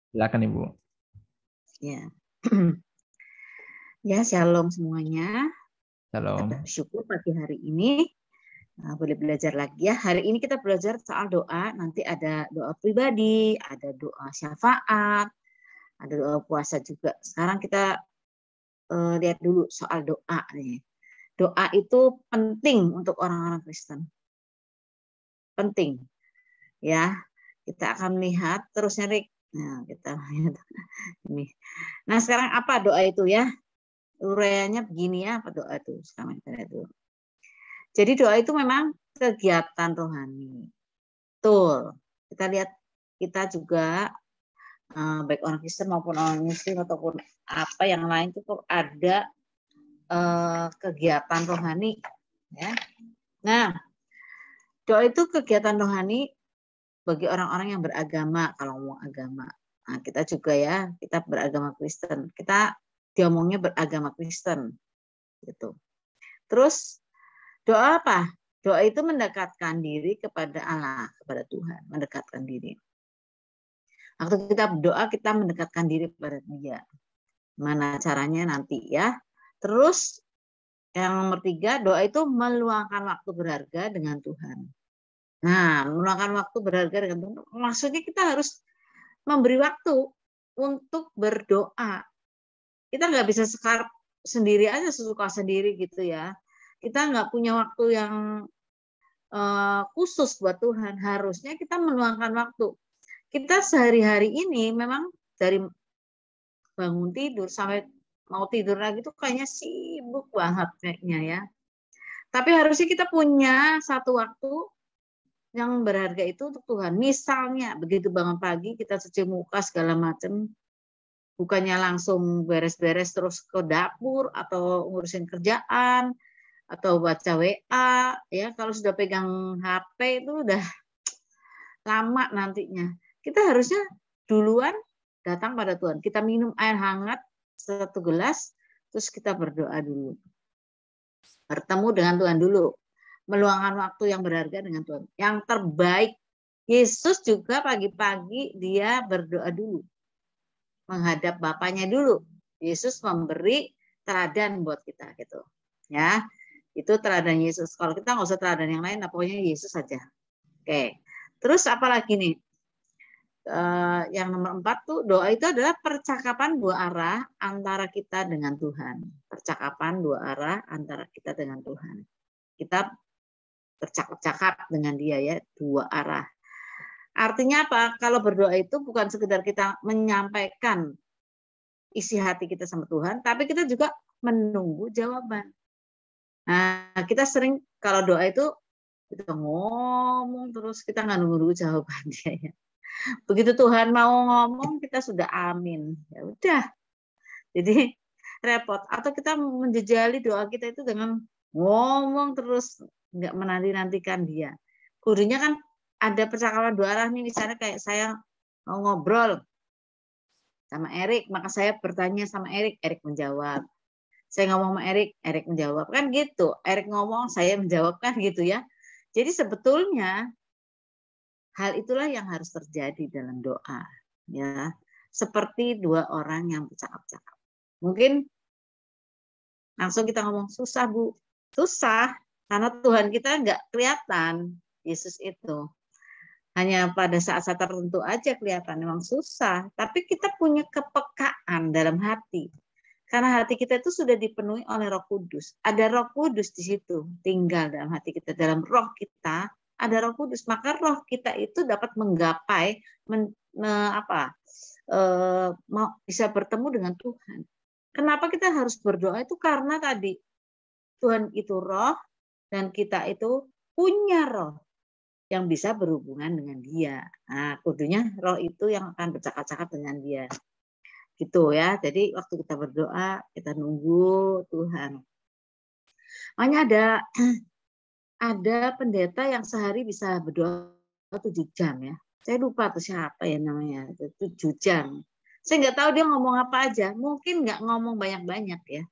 Silakan Ibu. Ya. Ya, shalom semuanya. Shalom. Kita bersyukur pagi hari ini boleh belajar lagi ya. Hari ini kita belajar soal doa. Nanti ada doa pribadi, ada doa syafaat, ada doa puasa juga. Sekarang kita lihat dulu soal doa nih. Doa itu penting untuk orang-orang Kristen. Penting. Ya. Kita akan lihat terus nyari. Nah, kita lihat ini. Nah, sekarang apa doa itu ya? Uraiannya begini ya, apa doa itu? Sekarang kita lihat dulu. Jadi doa itu memang kegiatan rohani. Betul. Kita lihat, kita juga baik orang Kristen maupun orang Muslim ataupun apa yang lain itu ada kegiatan rohani. Ya. Nah, doa itu kegiatan rohani bagi orang-orang yang beragama. Kalau mau agama, nah, kita juga ya, kita beragama Kristen. Kita diomongnya beragama Kristen, gitu. Terus doa apa? Doa itu mendekatkan diri kepada Allah, kepada Tuhan, mendekatkan diri. Waktu kita berdoa, kita mendekatkan diri kepada Dia. Mana caranya nanti ya. Terus yang nomor 3, doa itu meluangkan waktu berharga dengan Tuhan. Nah, meluangkan waktu berharga dengan Tuhan, maksudnya kita harus memberi waktu untuk berdoa. Kita nggak bisa sendiri aja, sesuka sendiri gitu ya. Kita nggak punya waktu yang khusus buat Tuhan. Harusnya kita meluangkan waktu. Kita sehari-hari ini memang dari bangun tidur sampai mau tidur lagi tuh kayaknya sibuk banget kayaknya ya. Tapi harusnya kita punya satu waktu yang berharga itu untuk Tuhan. Misalnya begitu bangun pagi kita cuci muka segala macam, bukannya langsung beres-beres terus ke dapur atau ngurusin kerjaan atau baca WA ya. Kalau sudah pegang HP itu udah lama nantinya. Kita harusnya duluan datang pada Tuhan. Kita minum air hangat 1 gelas, terus kita berdoa dulu. Bertemu dengan Tuhan dulu. Meluangkan waktu yang berharga dengan Tuhan. Yang terbaik. Yesus juga pagi-pagi dia berdoa dulu. Menghadap Bapaknya dulu. Yesus memberi teladan buat kita gitu. Ya, itu teladan Yesus. Kalau kita nggak usah teladan yang lain, pokoknya Yesus saja. Oke. Terus apa lagi nih? Yang nomor 4 tuh doa itu adalah percakapan 2 arah antara kita dengan Tuhan. Percakapan 2 arah antara kita dengan Tuhan. Kita bercakap-cakap dengan Dia ya, 2 arah. Artinya apa? Kalau berdoa itu bukan sekedar kita menyampaikan isi hati kita sama Tuhan, tapi kita juga menunggu jawaban. Nah, kita sering kalau doa itu kita ngomong terus, kita nggak nunggu jawabannya ya. Begitu Tuhan mau ngomong, kita sudah amin. Ya udah. Jadi repot. Atau kita menjejali doa kita itu dengan ngomong terus, nggak menanti-nantikan Dia. Kudunya kan ada percakapan 2 arah nih, misalnya kayak saya mau ngobrol sama Erik, maka saya bertanya sama Erik, Erik menjawab. Saya ngomong sama Erik, Erik menjawab. Kan gitu. Erik ngomong, saya menjawab, kan gitu ya. Jadi sebetulnya hal itulah yang harus terjadi dalam doa, ya. Seperti 2 orang yang bercakap-cakap. Mungkin langsung kita ngomong susah Bu, susah karena Tuhan kita nggak kelihatan. Yesus itu hanya pada saat-saat tertentu aja kelihatan, memang susah. Tapi kita punya kepekaan dalam hati, karena hati kita itu sudah dipenuhi oleh Roh Kudus. Ada Roh Kudus di situ, tinggal dalam hati kita, dalam roh kita. Ada Roh Kudus, maka roh kita itu dapat menggapai bisa bertemu dengan Tuhan. Kenapa kita harus berdoa itu? Karena tadi Tuhan itu roh dan kita itu punya roh yang bisa berhubungan dengan Dia. Nah, kudunya roh itu yang akan bercakap-cakap dengan Dia. Gitu ya. Jadi waktu kita berdoa, kita nunggu Tuhan. Makanya ada pendeta yang sehari bisa berdoa 7 jam ya. Saya lupa tuh siapa ya namanya, 7 jam. Saya nggak tahu dia ngomong apa aja. Mungkin nggak ngomong banyak-banyak ya.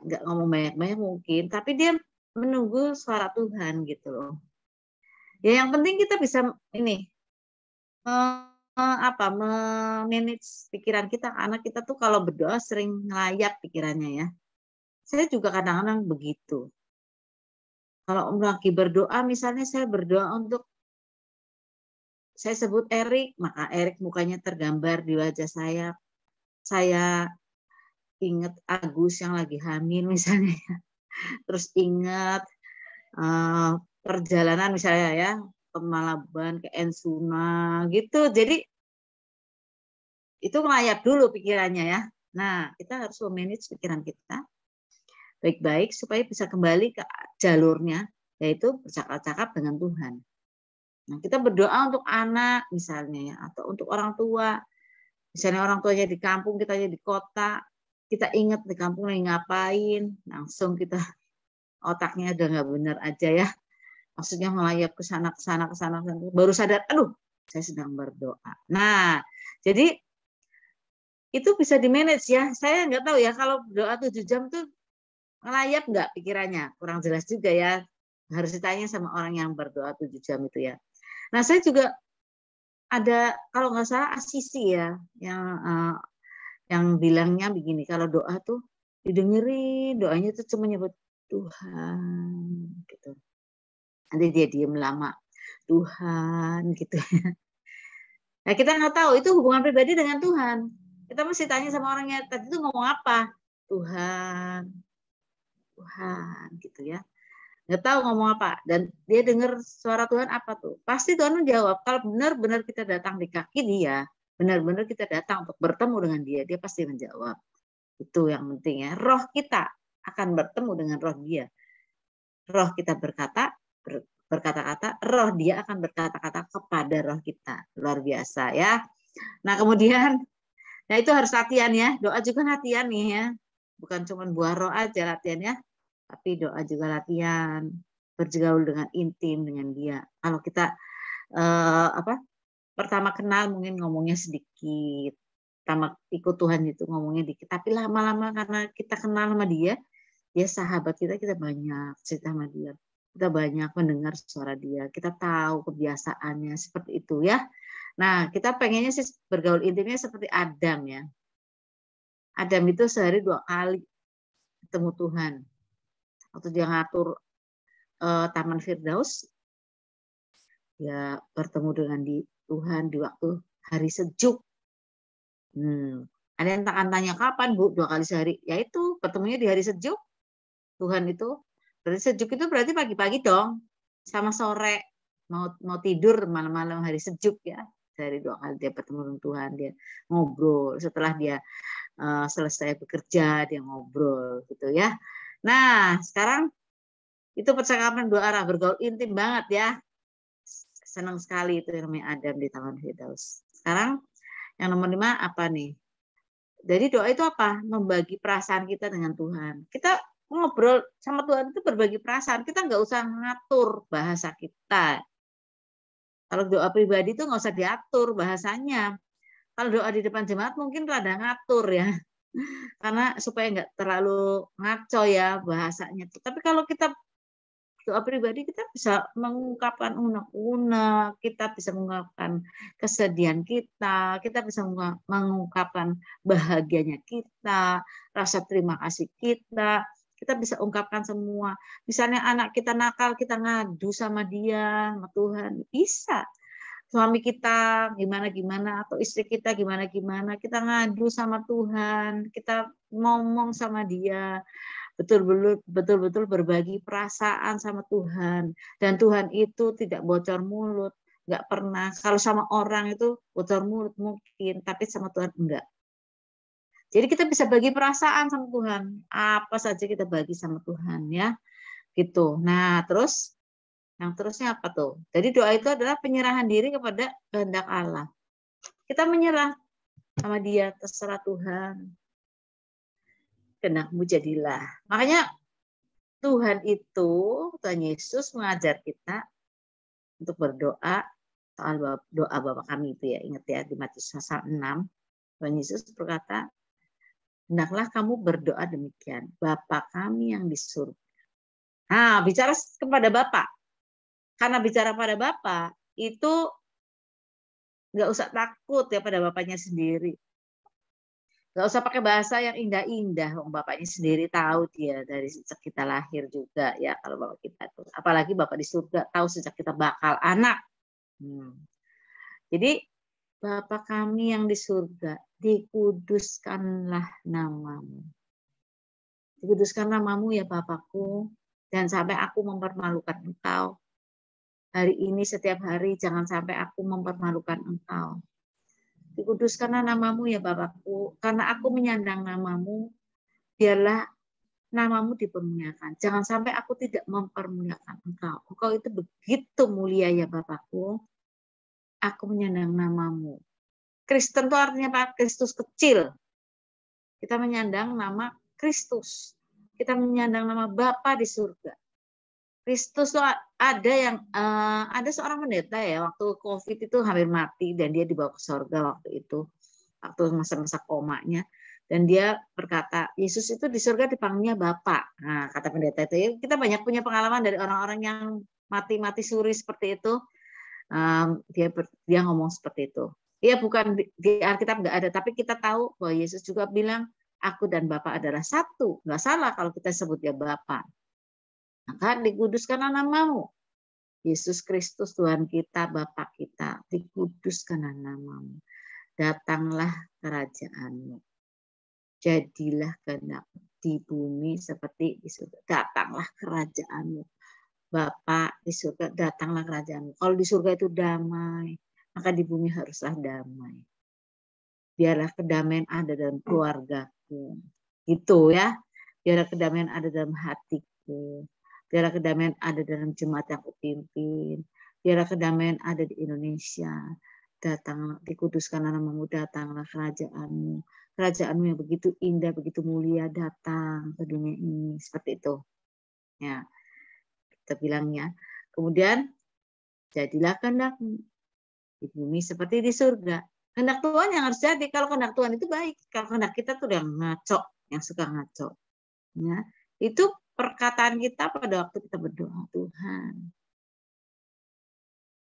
Nggak ngomong banyak-banyak mungkin. Tapi dia menunggu suara Tuhan gitu loh. Ya yang penting kita bisa ini manage pikiran kita, karena kita tuh kalau berdoa sering ngelayap pikirannya ya. Saya juga kadang-kadang begitu. Kalau lagi berdoa, misalnya saya berdoa untuk, saya sebut Erik, maka Erik mukanya tergambar di wajah saya. Saya ingat Agus yang lagi hamil misalnya, terus ingat perjalanan misalnya ya ke Malaban, ke Ensuna gitu. Jadi itu ngelayap dulu pikirannya ya. Nah, kita harus memanage pikiran kita baik-baik supaya bisa kembali ke jalurnya, yaitu bercakap-cakap dengan Tuhan. Nah, kita berdoa untuk anak misalnya ya, atau untuk orang tua. Misalnya orang tuanya di kampung, kita di kota, kita ingat di kampung lagi ngapain, langsung kita otaknya udah nggak benar aja ya. Maksudnya melayap ke sana, ke sana, ke sana, baru sadar, aduh, saya sedang berdoa. Nah, jadi itu bisa di-manage ya. Saya nggak tahu ya kalau doa 7 jam tuh ngelayap nggak pikirannya. Kurang jelas juga ya. Harus ditanya sama orang yang berdoa 7 jam itu ya. Nah, saya juga ada, kalau nggak salah Asisi ya, yang bilangnya begini, kalau doa tuh didengerin, doanya tuh cuma nyebut Tuhan gitu. Nanti dia diem lama, Tuhan gitu. Nah, kita nggak tahu itu hubungan pribadi dengan Tuhan. Kita mesti tanya sama orangnya, tadi itu ngomong apa? Tuhan, Tuhan gitu ya. Nggak tahu ngomong apa. Dan dia dengar suara Tuhan apa tuh. Pasti Tuhan menjawab. Kalau benar-benar kita datang di kaki dia, benar-benar kita datang untuk bertemu dengan dia pasti menjawab. Itu yang penting ya. Roh kita akan bertemu dengan roh dia. Roh kita berkata-kata, roh dia akan berkata-kata kepada roh kita. Luar biasa ya. Nah, kemudian, nah itu harus latihan ya. Doa juga latihan nih ya. Bukan cuma buah roh aja latihan ya, tapi doa juga latihan. Bergaul dengan intim dengan dia. Kalau kita pertama kenal mungkin ngomongnya sedikit. Pertama ikut Tuhan itu ngomongnya dikit. Tapi lama-lama karena kita kenal sama dia sahabat kita banyak cerita sama dia. Kita banyak mendengar suara dia. Kita tahu kebiasaannya seperti itu ya. Nah, kita pengennya sih bergaul intimnya seperti Adam ya. Adam itu sehari 2 kali ketemu Tuhan. Waktu dia ngatur Taman Firdaus, dia bertemu dengan Tuhan di waktu hari sejuk. Ada yang akan tanya kapan Bu? 2 kali sehari. Yaitu ketemunya di hari sejuk. Tuhan itu berarti sejuk itu berarti pagi-pagi dong, sama sore mau tidur malam-malam hari sejuk ya. Dari 2 kali dia bertemu dengan Tuhan, dia ngobrol setelah dia selesai bekerja, dia ngobrol gitu ya. Nah, sekarang itu percakapan 2 arah, bergaul intim banget ya. Senang sekali itu yang namanya Adam di Taman Firdaus. Sekarang yang nomor 5 apa nih? Jadi doa itu apa? Membagi perasaan kita dengan Tuhan. Kita ngobrol sama Tuhan itu berbagi perasaan. Kita nggak usah ngatur bahasa kita. Kalau doa pribadi itu nggak usah diatur bahasanya. Kalau doa di depan jemaat mungkin rada ngatur ya. Karena supaya nggak terlalu ngaco ya bahasanya. Tapi kalau kita doa pribadi, kita bisa mengungkapkan unek-unek, kita bisa mengungkapkan kesedihan kita bisa mengungkapkan bahagianya kita, rasa terima kasih kita bisa ungkapkan semua. Misalnya anak kita nakal, kita ngadu sama dia, sama Tuhan, bisa. Suami kita gimana-gimana, atau istri kita gimana-gimana, kita ngadu sama Tuhan, kita ngomong sama dia, betul-betul berbagi perasaan sama Tuhan. Dan Tuhan itu tidak bocor mulut, nggak pernah. Kalau sama orang itu bocor mulut mungkin, tapi sama Tuhan enggak. Jadi kita bisa bagi perasaan sama Tuhan, apa saja kita bagi sama Tuhan ya, gitu. Nah, terus yang terusnya apa tuh? Jadi doa itu adalah penyerahan diri kepada kehendak Allah. Kita menyerah sama Dia, terserah Tuhan. Kehendakmu jadilah. Makanya Tuhan Yesus mengajar kita untuk berdoa soal doa Bapa kami itu ya. Ingat ya di Matius pasal 6. Tuhan Yesus berkata, hendaklah kamu berdoa demikian. Bapa kami yang di surga. Nah, bicara kepada Bapa. Karena bicara pada Bapa, itu Nggak usah takut ya pada bapaknya sendiri. Nggak usah pakai bahasa yang indah-indah. Bapaknya sendiri tahu dia dari sejak kita lahir juga ya kalau bapak kita tuh. Apalagi bapak di surga tahu sejak kita bakal anak. Jadi Bapa kami yang di surga, dikuduskanlah namamu. Dikuduskan namamu ya Bapakku, dan sampai aku mempermalukan engkau. Hari ini setiap hari jangan sampai aku mempermalukan engkau. Dikuduskanlah namamu ya Bapakku, karena aku menyandang namamu, biarlah namamu dipermuliakan. Jangan sampai aku tidak mempermuliakan engkau. Engkau itu begitu mulia ya Bapakku. Aku menyandang namamu. Kristen itu artinya Pak, Kristus kecil. Kita menyandang nama Kristus. Kita menyandang nama Bapa di surga. Kristus tuh ada seorang pendeta ya waktu COVID itu hampir mati dan dia dibawa ke surga waktu itu, waktu masa-masa komanya, dan dia berkata Yesus itu di surga dipanggilnya Bapa. Nah, kata pendeta itu kita banyak punya pengalaman dari orang-orang yang mati suri seperti itu. Dia ngomong seperti itu. Iya bukan di Alkitab nggak ada, tapi kita tahu bahwa Yesus juga bilang aku dan Bapa adalah satu. Nggak salah kalau kita sebut dia Bapa. Maka dikuduskanlah namamu. Yesus Kristus Tuhan kita, Bapa kita, dikuduskanlah namamu. Datanglah kerajaanmu. Jadilah kehendak di bumi seperti di surga. Datanglah kerajaanmu. Bapa di surga, datanglah kerajaanmu. Kalau di surga itu damai, maka di bumi haruslah damai. Biarlah kedamaian ada dalam keluargaku. Gitu ya. Biarlah kedamaian ada dalam hatiku. Biarlah kedamaian ada dalam jemaat yang aku pimpin. Biarlah kedamaian ada di Indonesia. Datanglah, dikuduskanlah namamu, datanglah kerajaanmu. Kerajaanmu yang begitu indah, begitu mulia datang ke dunia ini. Seperti itu. Ya, kita bilangnya. Kemudian, jadilah kehendakmu di bumi seperti di surga. Kehendak Tuhan yang harus jadi. Kalau kehendak Tuhan itu baik. Kalau kehendak kita tuh yang ngaco, yang suka ngaco. Ya, itu perkataan kita pada waktu kita berdoa, Tuhan,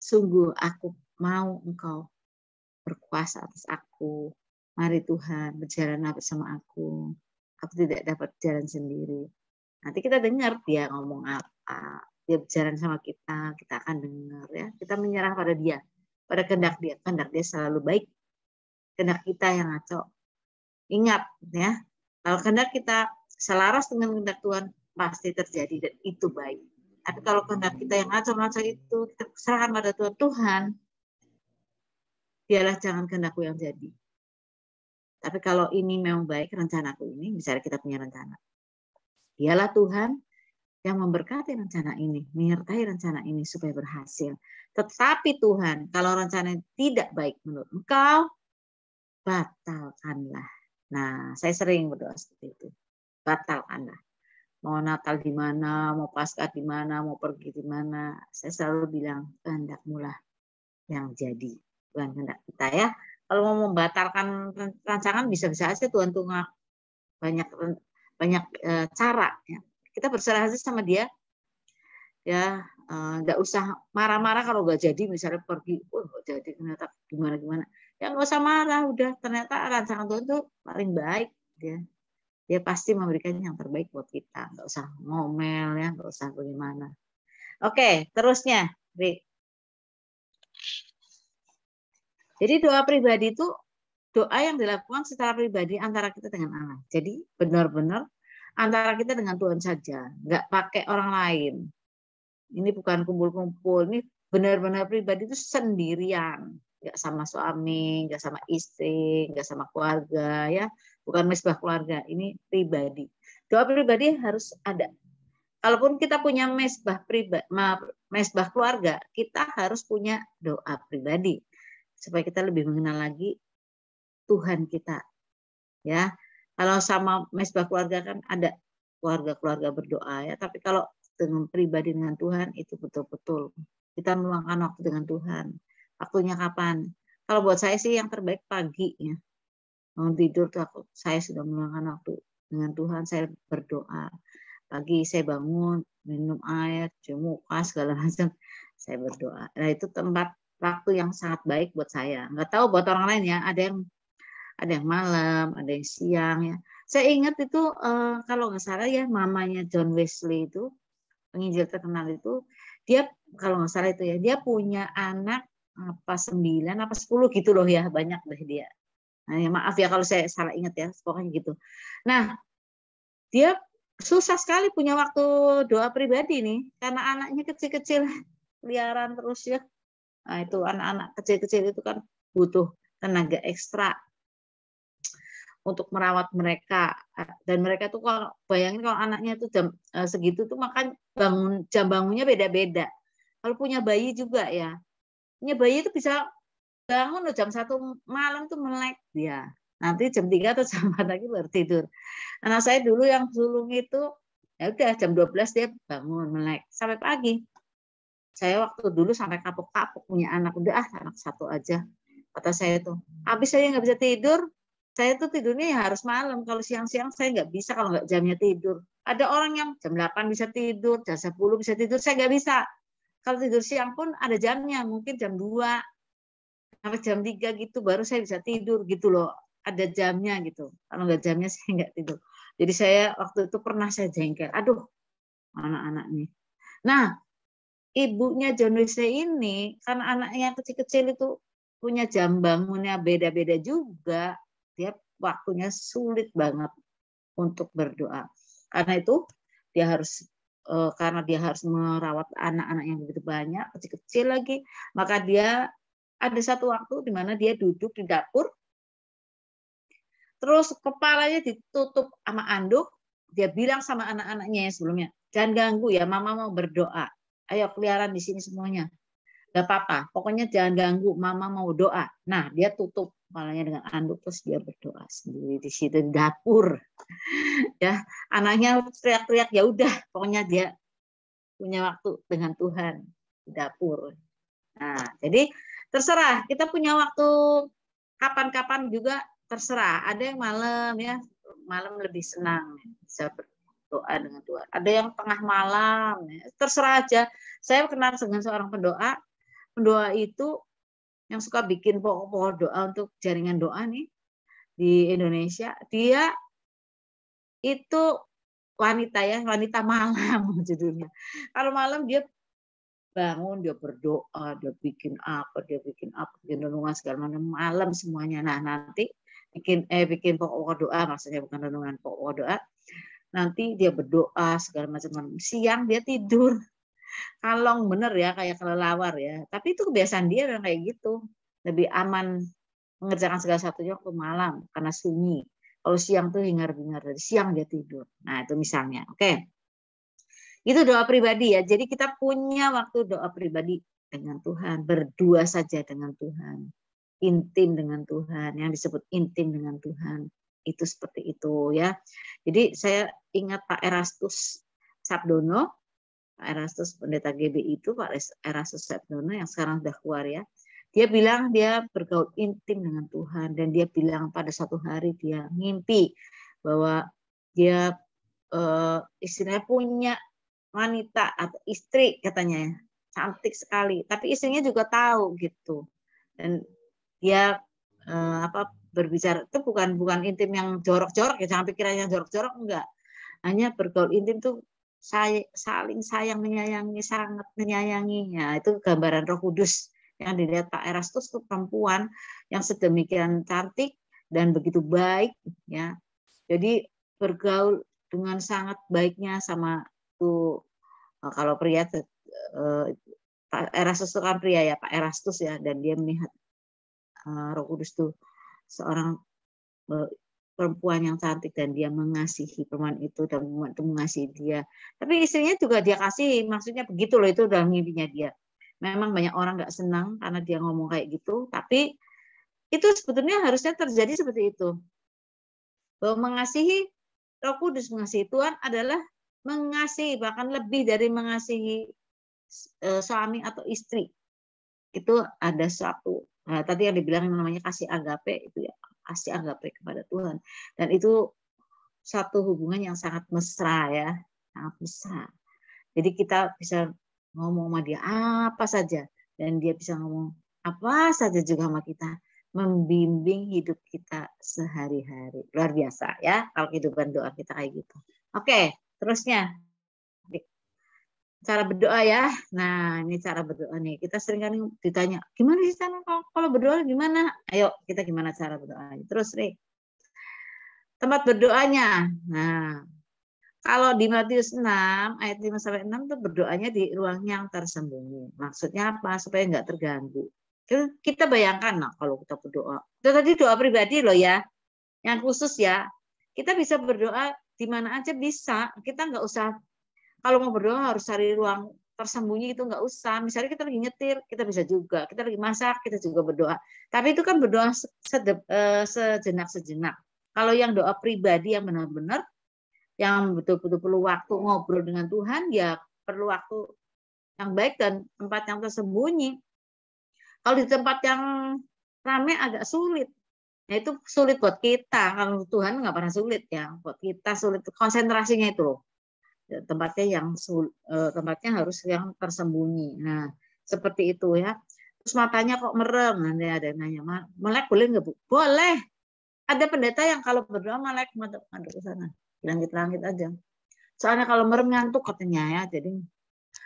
sungguh aku mau Engkau berkuasa atas aku. Mari Tuhan berjalan bersama aku. Aku tidak dapat jalan sendiri. Nanti kita dengar dia ngomong apa. Dia berjalan sama kita akan dengar ya. Kita menyerah pada dia, pada kehendak dia. Kehendak dia selalu baik. Kehendak kita yang ngaco. Ingat ya, kalau kehendak kita selaras dengan kehendak Tuhan pasti terjadi dan itu baik. Tapi kalau kehendak kita yang ngaco-ngaco itu kita serahkan pada Tuhan, Tuhan, biarlah jangan kehendakku yang jadi. Tapi kalau ini memang baik rencanaku ini, misalnya kita punya rencana, biarlah Tuhan yang memberkati rencana ini, menyertai rencana ini supaya berhasil. Tetapi Tuhan, kalau rencana tidak baik menurut Engkau, batalkanlah. Nah, saya sering berdoa seperti itu. Batalkanlah. Mau Natal di mana, mau Paskah di mana, mau pergi di mana, saya selalu bilang kehendak-Mu lah yang jadi, bukan kehendak kita ya. Kalau mau membatalkan rancangan bisa-bisa aja Tuhan tuh banyak cara ya. Kita berserah aja sama Dia. Ya, enggak usah marah-marah kalau nggak jadi, misalnya pergi, nggak jadi ternyata gimana. Ya nggak usah marah, udah ternyata rancangan Tuhan tuh paling baik dia. Dia pasti memberikan yang terbaik buat kita. Nggak usah ngomel ya, nggak usah bagaimana. Oke, terusnya, Rik. Jadi doa pribadi itu doa yang dilakukan secara pribadi antara kita dengan Allah. Jadi benar-benar antara kita dengan Tuhan saja, nggak pakai orang lain. Ini bukan kumpul-kumpul, ini benar-benar pribadi itu sendirian. Nggak sama suami, nggak sama istri, nggak sama keluarga, ya. Bukan mesbah keluarga, ini pribadi. Doa pribadi harus ada. Kalaupun kita punya mesbah pribadi, mesbah keluarga, kita harus punya doa pribadi supaya kita lebih mengenal lagi Tuhan kita. Ya, kalau sama mesbah keluarga kan ada keluarga-keluarga berdoa ya, tapi kalau dengan pribadi dengan Tuhan itu betul-betul kita meluangkan waktu dengan Tuhan. Waktunya kapan? Kalau buat saya sih yang terbaik pagi ya. Mau tidur tuh saya sudah meluangkan waktu dengan Tuhan, saya berdoa. Pagi saya bangun, minum air, cuci muka segala macam, saya berdoa. Nah itu tempat waktu yang sangat baik buat saya. Nggak tahu buat orang lain ya, ada yang malam, ada yang siang ya. Saya ingat itu kalau nggak salah ya, mamanya John Wesley itu, penginjil terkenal itu, dia kalau nggak salah itu ya, dia punya anak apa 9 apa 10 gitu loh ya, banyak deh dia. Nah, ya maaf ya kalau saya salah ingat ya, pokoknya gitu. Nah, dia susah sekali punya waktu doa pribadi nih, karena anaknya kecil-kecil, liaran terus ya. Nah, itu anak-anak kecil-kecil itu kan butuh tenaga ekstra untuk merawat mereka. Dan mereka tuh kalau bayangin kalau anaknya tuh jam segitu tuh makan jam bangunnya beda-beda. Kalau punya bayi juga ya, punya bayi itu bisa bangun loh jam 1 malam tuh melek dia. Nanti jam 3 atau jam 4 lagi baru tidur. Anak saya dulu yang sulung itu ya udah jam 12 dia bangun melek sampai pagi. Saya waktu dulu sampai kapok-kapok punya anak, udah anak satu aja. Kata saya tuh, habis saya nggak bisa tidur, saya tuh tidurnya ya harus malam. Kalau siang-siang saya nggak bisa kalau nggak jamnya tidur. Ada orang yang jam 8 bisa tidur, jam 10 bisa tidur, saya nggak bisa. Kalau tidur siang pun ada jamnya, mungkin jam 2 sampai jam 3 gitu baru saya bisa tidur gitu loh. Ada jamnya gitu. Kalau nggak jamnya saya nggak tidur. Jadi saya waktu itu pernah saya jengkel, aduh anak-anak nih. Nah, ibunya John Wesley ini, karena anaknya kecil-kecil itu punya jam bangunnya beda-beda juga, dia waktunya sulit banget untuk berdoa. Karena itu dia harus karena dia harus merawat anak-anak yang begitu banyak, kecil-kecil lagi, maka dia ada satu waktu di mana dia duduk di dapur, terus kepalanya ditutup sama anduk, dia bilang sama anak-anaknya yang sebelumnya, jangan ganggu ya, mama mau berdoa. Ayo keliaran di sini semuanya. Gak apa-apa, pokoknya jangan ganggu, mama mau doa. Nah, dia tutup kepalanya dengan anduk, terus dia berdoa sendiri di situ di dapur. Ya, anaknya teriak-teriak, ya udah, pokoknya dia punya waktu dengan Tuhan di dapur. Nah, jadi terserah, kita punya waktu kapan-kapan juga terserah. Ada yang malam ya, malam lebih senang bisa berdoa dengan Tuhan. Ada yang tengah malam, ya. Terserah aja. Saya kenal dengan seorang pendoa. Pendoa itu yang suka bikin pokok-pokok doa untuk jaringan doa nih di Indonesia. Dia itu wanita ya, wanita malam judulnya. Kalau malam dia bangun, dia berdoa, dia bikin apa, bikin renungan segala macam malam semuanya. Nah, nanti bikin pokok doa, maksudnya bukan renungan, pokok doa. Nanti dia berdoa segala macam. Siang dia tidur. Kalong bener ya, kayak kelelawar ya. Tapi itu kebiasaan dia yang kayak gitu. Lebih aman mengerjakan segala satunya waktu malam karena sunyi. Kalau siang tuh hingar-bingar, dari siang dia tidur. Nah, itu misalnya. Oke. Itu doa pribadi ya. Jadi kita punya waktu doa pribadi dengan Tuhan, berdua saja dengan Tuhan, intim dengan Tuhan, yang disebut intim dengan Tuhan. Itu seperti itu ya. Jadi saya ingat Pak Erastus Sabdono, Pak Erastus pendeta GBI itu, Pak Erastus Sabdono yang sekarang sudah keluar ya. Dia bilang dia bergaul intim dengan Tuhan, dan dia bilang pada suatu hari dia ngimpi bahwa dia istilahnya punya wanita atau istri katanya, cantik sekali, tapi istrinya juga tahu gitu, dan dia berbicara itu bukan intim yang jorok-jorok ya, jangan pikirannya jorok-jorok, enggak, hanya bergaul intim tuh saling sayang menyayangi, sangat menyayangi. Ya, itu gambaran Roh Kudus yang dilihat Pak Erastus tuh perempuan yang sedemikian cantik dan begitu baik ya. Jadi bergaul dengan sangat baiknya sama tuh, kalau pria Pak Erastus itu kan pria ya, Pak Erastus ya, dan dia melihat Roh Kudus tuh seorang perempuan yang cantik dan dia mengasihi perempuan itu dan perempuan itu mengasihi dia. Tapi istrinya juga dia kasih, maksudnya begitu loh, itu dalam mimpinya dia. Memang banyak orang nggak senang karena dia ngomong kayak gitu, tapi itu sebetulnya harusnya terjadi seperti itu. Bahwa mengasihi, Roh Kudus mengasihi Tuhan adalah mengasihi, bahkan lebih dari mengasihi suami atau istri. Itu ada suatu, nah, tadi yang dibilang namanya kasih agape itu ya, kasih agape kepada Tuhan, dan itu satu hubungan yang sangat mesra ya, sangat mesra. Jadi kita bisa ngomong sama dia apa saja dan dia bisa ngomong apa saja juga sama kita, membimbing hidup kita sehari-hari. Luar biasa ya kalau kehidupan doa kita kayak gitu. Oke, terusnya cara berdoa ya. Nah, ini cara berdoa nih. Kita sering kan ditanya, gimana sih cara kalau berdoa gimana? Ayo, kita gimana cara berdoa? Terus, Rik, tempat berdoanya. Nah, kalau di Matius 6 ayat 5 sampai 6 tuh berdoanya di ruang yang tersembunyi. Maksudnya apa? Supaya nggak terganggu. Kita bayangkan nah kalau kita berdoa. Itu tadi doa pribadi loh ya. Yang khusus ya. Kita bisa berdoa di mana aja bisa. Kita nggak usah kalau mau berdoa harus cari ruang tersembunyi, itu nggak usah. Misalnya kita lagi nyetir, kita bisa juga. Kita lagi masak, kita juga berdoa. Tapi itu kan berdoa sejenak-sejenak. Kalau yang doa pribadi yang benar-benar, yang betul-betul perlu waktu ngobrol dengan Tuhan, ya perlu waktu yang baik dan tempat yang tersembunyi. Kalau di tempat yang ramai agak sulit. Nah itu sulit buat kita. Kalau Tuhan nggak pernah sulit ya. Buat kita sulit konsentrasinya itu loh. Tempatnya tempatnya harus yang tersembunyi. Nah, seperti itu ya. Terus matanya kok merem, nanti ada yang nanya, melek boleh nggak Bu? Boleh. Ada pendeta yang kalau berdoa melek madep ke sana, langit-langit aja. Soalnya kalau merem ngantuk katanya ya. Jadi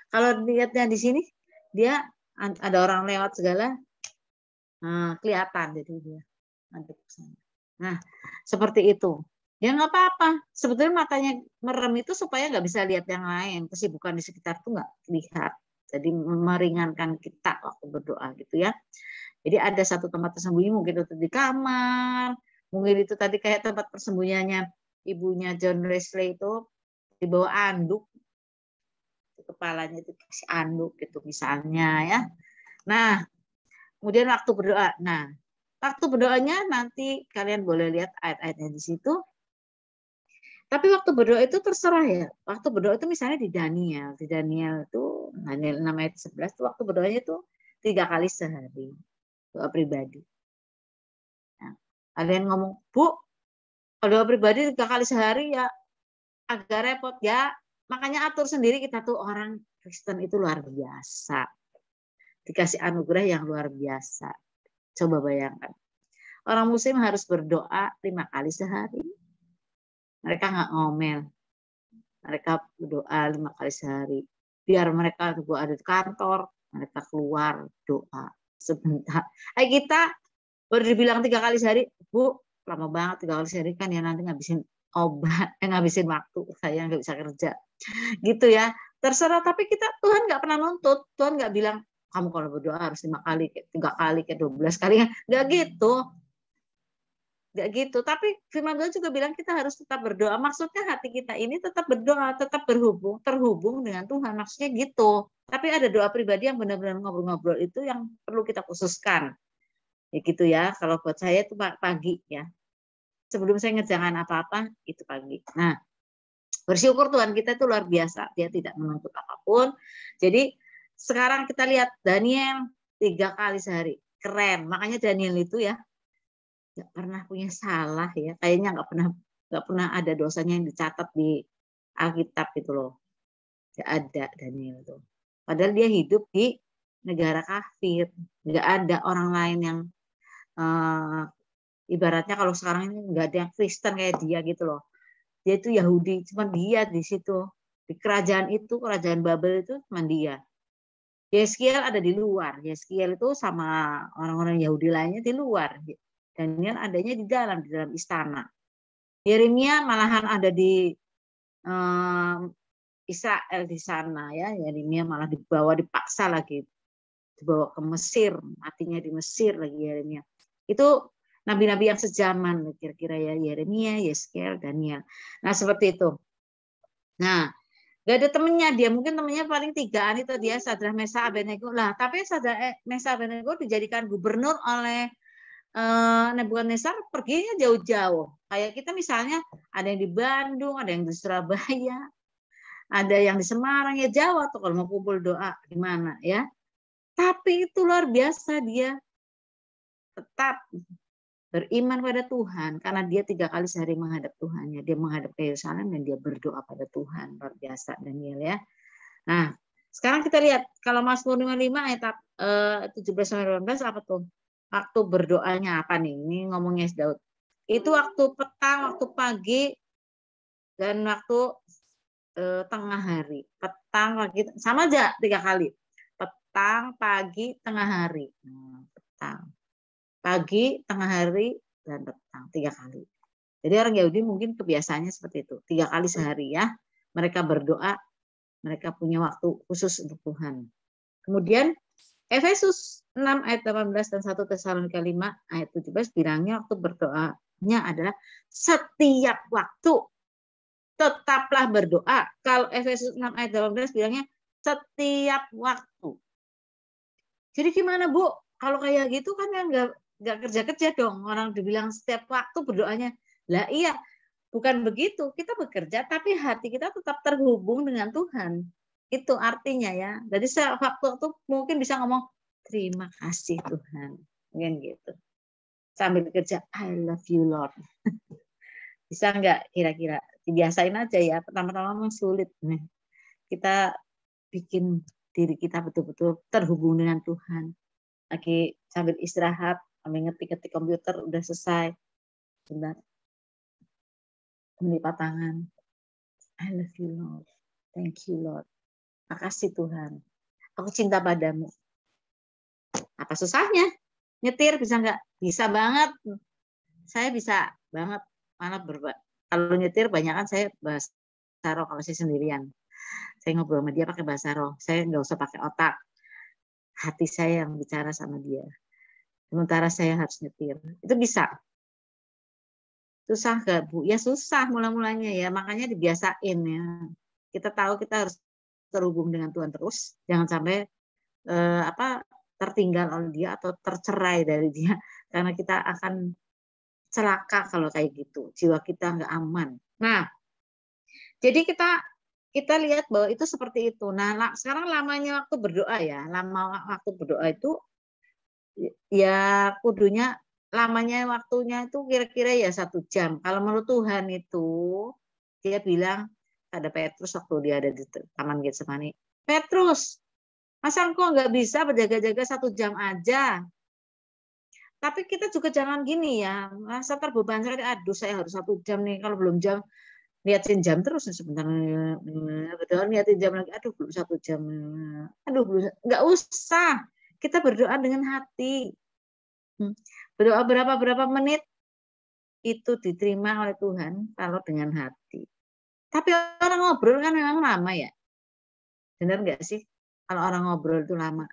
kalau lihatnya di sini dia ada orang lewat segala, kelihatan jadi dia madep ke sana. Nah, seperti itu. Ya nggak apa-apa. Sebetulnya matanya merem itu supaya nggak bisa lihat yang lain. Kesibukan di sekitar itu nggak lihat. Jadi meringankan kita waktu berdoa gitu ya. Jadi ada satu tempat tersembunyi, mungkin itu di kamar, mungkin itu tadi kayak tempat persembunyiannya ibunya John Wesley itu di bawah anduk, kepalanya itu kasih anduk gitu misalnya ya. Nah, kemudian waktu berdoa. Nah, waktu berdoanya nanti kalian boleh lihat ayat-ayatnya di situ. Tapi waktu berdoa itu terserah ya. Waktu berdoa itu misalnya di Daniel. Di Daniel itu, Daniel 6 ayat 11 itu waktu berdoanya itu 3 kali sehari. Doa pribadi. Nah, kalian ngomong, Bu, kalau doa pribadi 3 kali sehari ya agak repot ya. Makanya atur sendiri kita tuh orang Kristen itu luar biasa. Dikasih anugerah yang luar biasa. Coba bayangkan. Orang Muslim harus berdoa 5 kali sehari. Mereka nggak ngomel. Mereka berdoa 5 kali sehari. Biar mereka juga ada di kantor, mereka keluar doa sebentar. Kita baru dibilang 3 kali sehari, Bu, lama banget 3 kali sehari kan ya nanti ngabisin obat, ngabisin waktu, saya nggak bisa kerja. Gitu ya. Terserah, tapi Tuhan nggak pernah nuntut. Tuhan nggak bilang, kamu kalau berdoa harus 5 kali, 3 kali, 12 kali. Nggak gitu. Nggak gitu. Tapi firman Tuhan juga bilang kita harus tetap berdoa. Maksudnya hati kita ini tetap berdoa, tetap terhubung dengan Tuhan. Maksudnya gitu. Tapi ada doa pribadi yang benar-benar ngobrol-ngobrol itu yang perlu kita khususkan. Ya gitu ya. Kalau buat saya itu pagi ya. Sebelum saya ngerjakan apa-apa, itu pagi. Nah, bersyukur Tuhan kita itu luar biasa. Dia tidak menuntut apapun. Jadi sekarang kita lihat Daniel 3 kali sehari. Keren. Makanya Daniel itu ya nggak pernah punya salah ya, kayaknya nggak pernah ada dosanya yang dicatat di Alkitab itu loh, nggak ada Daniel itu. Padahal dia hidup di negara kafir, nggak ada orang lain yang ibaratnya kalau sekarang ini nggak ada yang Kristen kayak dia gitu loh. Dia itu Yahudi, cuma dia di situ di kerajaan itu, kerajaan Babel itu cuma dia. Yeskiel ada di luar, Yeskiel itu sama orang-orang Yahudi lainnya di luar. Daniel adanya di dalam istana. Yeremia malahan ada di Israel di sana ya. Yeremia malah dipaksa lagi, dibawa ke Mesir, matinya di Mesir lagi Yeremia. Itu nabi-nabi yang sejaman kira-kira ya, Yeremia, Yeskiel, Daniel. Nah seperti itu. Nah gak ada temennya dia, mungkin temennya paling 3 itu dia Sadrah, Mesah, Abednego lah. Tapi Sadrah, Mesah, Abednego dijadikan gubernur oleh Nebukadnezar perginya jauh-jauh. Kayak kita misalnya ada yang di Bandung, ada yang di Surabaya, ada yang di Semarang, ya jauh tuh kalau mau kumpul doa di mana ya. Tapi itu luar biasa dia tetap beriman pada Tuhan karena dia 3 kali sehari menghadap Tuhannya. Dia menghadap ke Yerusalem dan dia berdoa pada Tuhan. Luar biasa Daniel ya. Nah, Sekarang kita lihat kalau Mazmur 55 ayat 17 sampai 18 apa tuh? Waktu berdoanya apa nih? Ini ngomongnya Daud. Itu waktu petang, waktu pagi, dan waktu tengah hari. Petang, pagi, sama aja 3 kali. Petang, pagi, tengah hari. Petang, pagi, tengah hari, dan petang 3 kali. Jadi orang Yahudi mungkin kebiasaannya seperti itu. 3 kali sehari ya. Mereka berdoa, mereka punya waktu khusus untuk Tuhan. Kemudian Efesus 6 ayat 18 dan 1 Tesalonika 5 ayat 17 bilangnya waktu berdoanya adalah setiap waktu tetaplah berdoa. Kalau Efesus 6 ayat 18 bilangnya setiap waktu. Jadi gimana Bu? Kalau kayak gitu kan ya nggak kerja-kerja dong. Orang dibilang setiap waktu berdoanya. Lah iya, bukan begitu. Kita bekerja tapi hati kita tetap terhubung dengan Tuhan. Itu artinya ya. Jadi waktu-waktu mungkin bisa ngomong terima kasih Tuhan. Mungkin gitu. Sambil kerja I love you Lord. Bisa nggak kira-kira? Dibiasain aja ya. Pertama-tama memang sulit. Kita bikin diri kita betul-betul terhubung dengan Tuhan. Lagi sambil istirahat, sambil ngetik-ngetik komputer, udah selesai. Sebentar. Melipat tangan. I love you Lord. Thank you Lord. Makasih Tuhan. Aku cinta padamu. Apa susahnya? Nyetir bisa nggak? Bisa banget. Saya bisa banget. Mana kalau nyetir banyak kan saya bahasa roh kalau saya sendirian. Saya ngobrol sama dia pakai bahasa roh. Saya nggak usah pakai otak. Hati saya yang bicara sama dia. Sementara saya harus nyetir. Itu bisa. Susah nggak Bu? Ya susah mula-mulanya ya. Makanya dibiasain ya. Kita tahu kita harus terhubung dengan Tuhan terus. Jangan sampai tertinggal oleh dia atau tercerai dari dia. Karena kita akan celaka kalau kayak gitu. Jiwa kita nggak aman. Nah, jadi kita lihat bahwa itu seperti itu. Nah, sekarang lamanya waktu berdoa ya. Lama waktu berdoa itu ya kudunya lamanya waktunya itu kira-kira ya 1 jam. Kalau menurut Tuhan itu dia bilang ada Petrus waktu dia ada di Taman Getsemani. Petrus, masa engkau nggak bisa berjaga-jaga 1 jam aja? Tapi kita juga jangan gini ya, masa terbeban sekali. Aduh, saya harus 1 jam nih. Kalau belum jam, liatin jam terus sebentar. Betul, liatin jam lagi. Aduh, belum 1 jam. Aduh, belum. Nggak usah. Kita berdoa dengan hati. Berdoa berapa menit itu diterima oleh Tuhan kalau dengan hati. Tapi orang ngobrol kan memang lama ya. Benar nggak sih? Kalau orang ngobrol itu lama.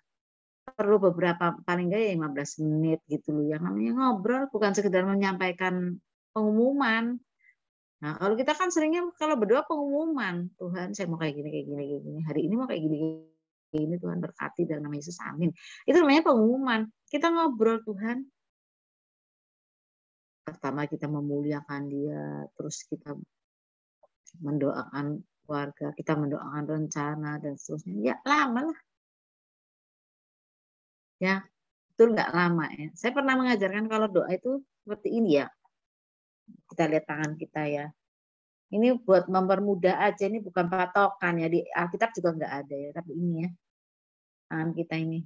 Perlu beberapa, paling nggak ya 15 menit gitu loh. Yang namanya ngobrol bukan sekedar menyampaikan pengumuman. Nah, kalau kita kan seringnya kalau berdoa pengumuman. Tuhan, saya mau kayak gini, kayak gini, kayak gini. Hari ini mau kayak gini, kayak gini. Tuhan berkati dalam nama Yesus. Amin. Itu namanya pengumuman. Kita ngobrol Tuhan. Pertama kita memuliakan dia, terus kita mendoakan keluarga, kita mendoakan rencana dan seterusnya. Ya lama lah. Ya, betul nggak lama ya. Saya pernah mengajarkan kalau doa itu seperti ini ya. Kita lihat tangan kita ya. Ini buat mempermudah aja, ini bukan patokan ya. Di Alkitab juga nggak ada ya, tapi ini ya. Tangan kita ini.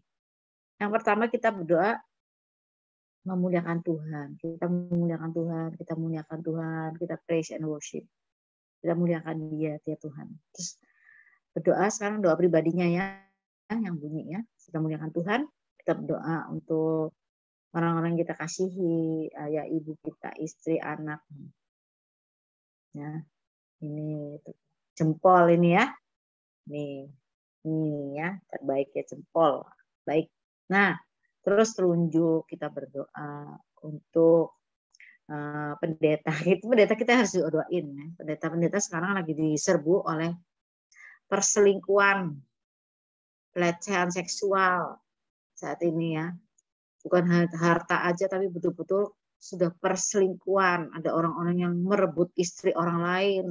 Yang pertama kita berdoa memuliakan Tuhan. Kita memuliakan Tuhan, kita memuliakan Tuhan, kita praise and worship. Kita muliakan dia Tuhan. Terus berdoa sekarang doa pribadinya ya, yang bunyi ya. Kita muliakan Tuhan, kita berdoa untuk orang-orang yang kita kasihi, ayah, ibu kita, istri, anak. Ya, ini jempol ini ya. Nih, ini ya, terbaik ya jempol. Baik. Nah, terus telunjuk kita berdoa untuk pendeta. Itu pendeta kita harus doain ya. Pendeta-pendeta sekarang lagi diserbu oleh perselingkuhan, pelecehan seksual saat ini ya. Bukan harta aja tapi betul-betul sudah perselingkuhan. Ada orang-orang yang merebut istri orang lain.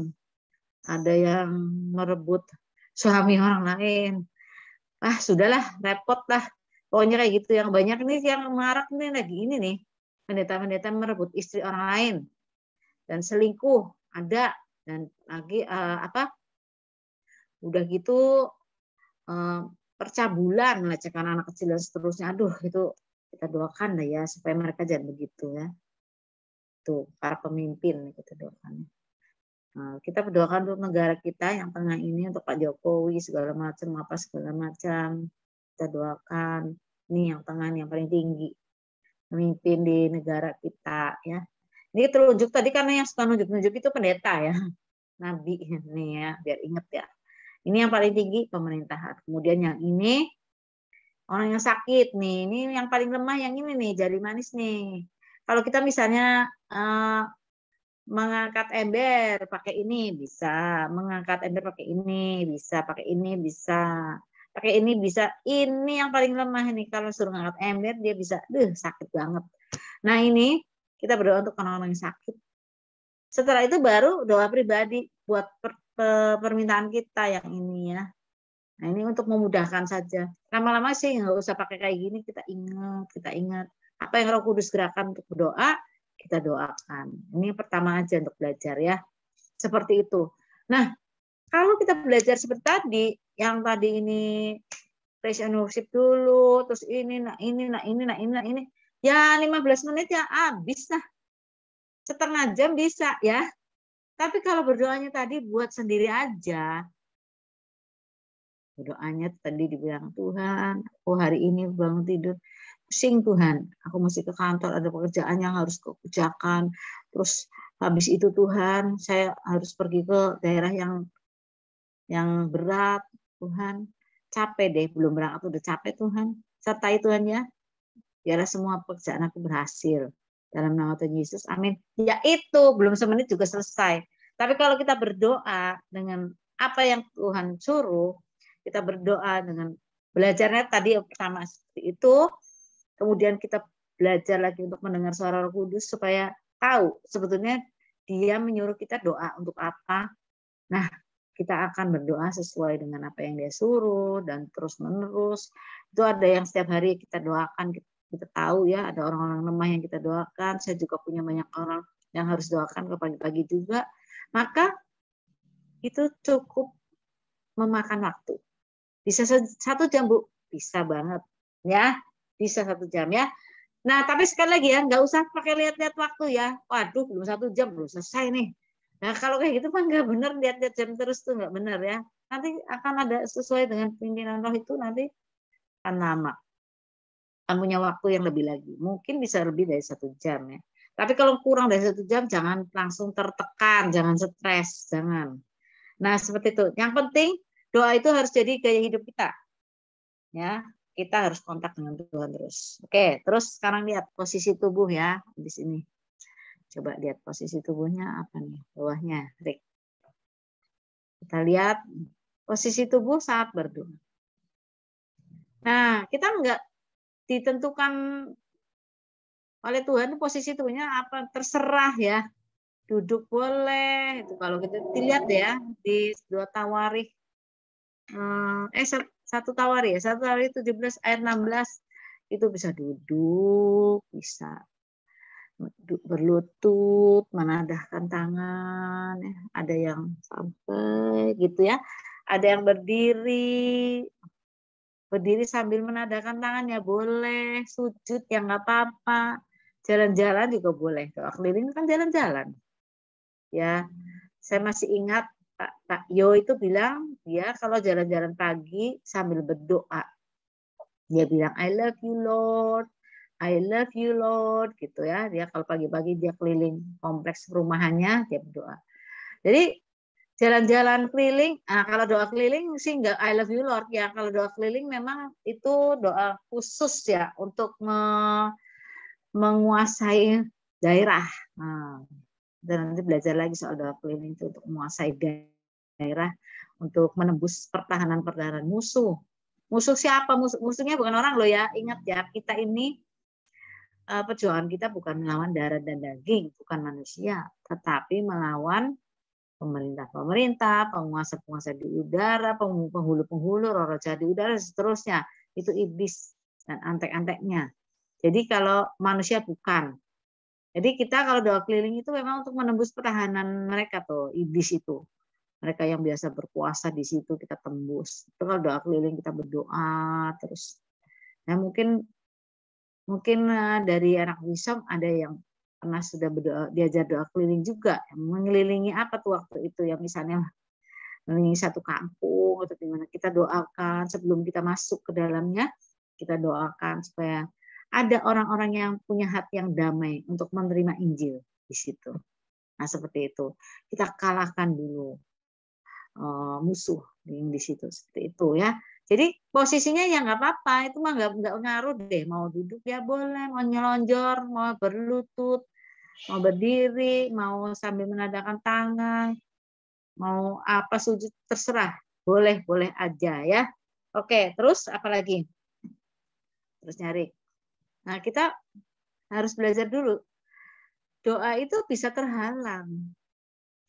Ada yang merebut suami orang lain. Sudahlah, repot lah. Pokoknya kayak gitu. Yang banyak nih yang marak nih lagi ini nih. Pendeta-pendeta merebut istri orang lain. Dan selingkuh ada. Dan lagi udah gitu percabulan, melecehkan anak kecil dan seterusnya. Aduh, itu kita doakan lah ya supaya mereka jangan begitu ya. Tuh, para pemimpin kita doakan. Nah, kita berdoakan untuk negara kita yang tengah ini, untuk Pak Jokowi segala macam apa segala macam. Kita doakan ini yang tengah yang paling tinggi memimpin di negara kita ya. Ini terunjuk tadi karena yang suka nunjuk-nunjuk itu pendeta ya, nabi nih ya, biar inget ya. Ini yang paling tinggi pemerintahan. Kemudian yang ini orang yang sakit nih, ini yang paling lemah yang ini nih, jari manis nih. Kalau kita misalnya mengangkat ember pakai ini bisa, mengangkat ember pakai ini bisa, pakai ini bisa, pakai ini bisa. Ini yang paling lemah ini, kalau suruh ngangkat ember dia bisa, sakit banget. Nah ini kita berdoa untuk orang-orang yang sakit. Setelah itu baru doa pribadi buat permintaan kita yang ini ya. Nah ini untuk memudahkan saja. Lama-lama sih nggak usah pakai kayak gini, kita ingat apa yang Roh Kudus gerakan untuk berdoa, kita doakan. Ini pertama aja untuk belajar ya. Seperti itu. Nah, kalau kita belajar seperti tadi, yang tadi ini praise and worship dulu, terus ini, ya 15 menit ya habis lah. Setengah jam bisa ya. Tapi kalau berdoanya tadi buat sendiri aja, doanya tadi dibilang, Tuhan, aku hari ini bangun tidur, pusing Tuhan, aku mesti ke kantor, ada pekerjaan yang harus kukerjakan, terus habis itu Tuhan, saya harus pergi ke daerah yang berat, Tuhan, capek deh, belum berangkat udah capek Tuhan, sertai Tuhan ya, biarlah semua pekerjaan aku berhasil, dalam nama Tuhan Yesus, amin. Ya itu, belum semenit juga selesai. Tapi kalau kita berdoa dengan apa yang Tuhan suruh, kita berdoa dengan belajarnya tadi yang pertama seperti itu, kemudian kita belajar lagi untuk mendengar suara Roh Kudus supaya tahu sebetulnya dia menyuruh kita doa untuk apa. Nah, kita akan berdoa sesuai dengan apa yang dia suruh dan terus menerus. Itu ada yang setiap hari kita doakan, kita tahu ya ada orang-orang lemah yang kita doakan. Saya juga punya banyak orang yang harus doakan ke pagi-pagi juga. Maka itu cukup memakan waktu. Bisa 1 jam, Bu. Bisa banget. Ya, bisa 1 jam ya. Nah, tapi sekali lagi ya, nggak usah pakai lihat-lihat waktu ya. Waduh, belum 1 jam, belum selesai nih. Nah, kalau kayak gitu kan nggak benar, lihat-lihat jam terus tuh nggak benar ya. Nanti akan ada sesuai dengan pimpinan roh itu nanti akan lama. Akan punya waktu yang lebih lagi. Mungkin bisa lebih dari 1 jam ya. Tapi kalau kurang dari 1 jam, jangan langsung tertekan, jangan stres, jangan. Nah, seperti itu. Yang penting, doa itu harus jadi gaya hidup kita. Ya, kita harus kontak dengan Tuhan terus. Oke, terus sekarang lihat posisi tubuh ya di sini. Coba lihat posisi tubuhnya apa nih? Bawahnya, Rick. Kita lihat posisi tubuh saat berdoa. Nah, kita enggak ditentukan oleh Tuhan posisi tubuhnya apa, terserah ya. Duduk boleh, itu kalau kita dilihat ya di 2 Tawarikh 1 Tawarikh ya, 1 Tawarikh 17 ayat 16 itu bisa duduk, bisa berlutut, menadahkan tangan, ya. Ada yang sampai gitu ya, ada yang berdiri sambil menadahkan tangannya boleh, sujud ya nggak apa-apa, jalan-jalan juga boleh, doa keliling kan jalan-jalan, ya. Saya masih ingat Pak Yo itu bilang dia kalau jalan-jalan pagi sambil berdoa, dia bilang I love you Lord, I love you Lord gitu ya. Dia kalau pagi-pagi dia keliling kompleks perumahannya dia berdoa. Jadi jalan-jalan keliling, nah kalau doa keliling sih enggak I love you Lord ya. Kalau doa keliling memang itu doa khusus ya untuk menguasai daerah. Nah, dan nanti belajar lagi soal doa keliling itu untuk menguasai daerah, untuk menembus pertahanan musuh. Musuh siapa? Musuhnya bukan orang loh ya. Ingat ya, kita ini perjuangan kita bukan melawan darah dan daging, bukan manusia, tetapi melawan pemerintah-pemerintah, penguasa-penguasa di udara, penghulu-penghulu, roh-roh jahat di udara, dan seterusnya. Itu iblis dan antek-anteknya. Jadi kalau manusia bukan. Jadi kita kalau doa keliling itu memang untuk menembus pertahanan mereka tuh, iblis itu. Mereka yang biasa berpuasa di situ kita tembus. Itu kalau doa keliling kita berdoa terus. Nah mungkin dari anak Wisdom ada yang pernah sudah berdoa, diajar doa keliling juga. Mengelilingi apa tuh waktu itu yang misalnya mengelilingi satu kampung atau gimana, kita doakan sebelum kita masuk ke dalamnya, kita doakan supaya ada orang-orang yang punya hati yang damai untuk menerima Injil di situ. Nah seperti itu, kita kalahkan dulu musuh yang di situ seperti itu ya. Jadi posisinya ya nggak apa-apa, itu mah nggak ngaruh deh. Mau duduk ya boleh, mau nyelonjor, mau berlutut, mau berdiri, mau sambil menadahkan tangan, mau apa sujud terserah, boleh aja ya. Oke, terus apa lagi? Terus nyari. Nah kita harus belajar dulu. Doa itu bisa terhalang.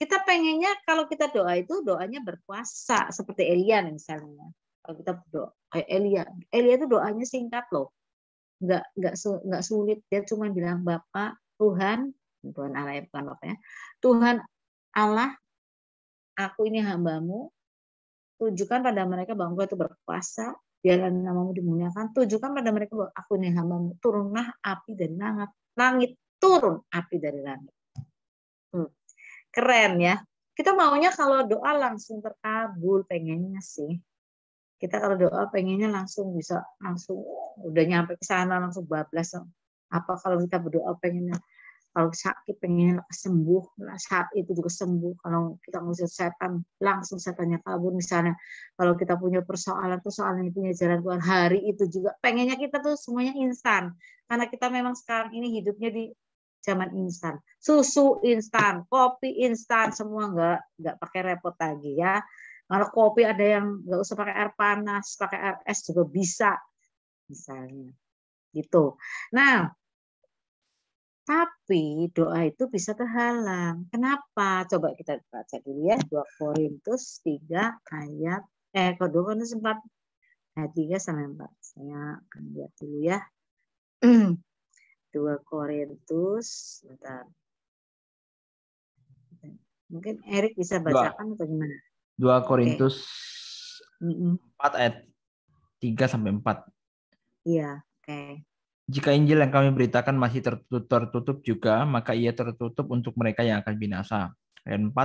Kita pengennya kalau kita doa itu doanya berpuasa seperti Elia misalnya. Kalau kita berdoa kayak Elia itu doanya singkat loh, nggak sulit. Dia cuma bilang Bapak Tuhan Allah ya bukan Bapaknya, Tuhan Allah, aku ini hambamu, tunjukkan pada mereka bahwa Engkau itu berkuasa, biarlah namamu dimuliakan, tunjukkan pada mereka bahwa aku ini hambamu, turunlah api dari langit, turun api dari langit. Keren ya. Kita maunya kalau doa langsung terkabul, pengennya sih. Kita kalau doa pengennya langsung bisa langsung udah nyampe ke sana langsung bablas. Apa kalau kita berdoa pengennya kalau sakit pengennya sembuh, saat itu juga sembuh. Kalau kita ngusir setan, langsung setannya kabur misalnya. Kalau kita punya persoalan yang punya jalan keluar hari itu juga pengennya kita tuh semuanya instan. Karena kita memang sekarang ini hidupnya di zaman instan, susu instan, kopi instan, semua nggak pakai repot lagi ya. Kalau kopi ada yang nggak usah pakai air panas, pakai air es juga bisa, misalnya, gitu. Nah, tapi doa itu bisa terhalang. Kenapa? Coba kita baca dulu ya, 2 Korintus 3 ayat 2 Korintus 4 ayat 3 sampai 4. Saya akan lihat dulu ya. 2 Korintus, bentar. Mungkin Erik bisa bacakan atau gimana? 2 Korintus 4 ayat 3 sampai 4. Iya, oke. Jika Injil yang kami beritakan masih tertutup juga, maka ia tertutup untuk mereka yang akan binasa. Ayat 4,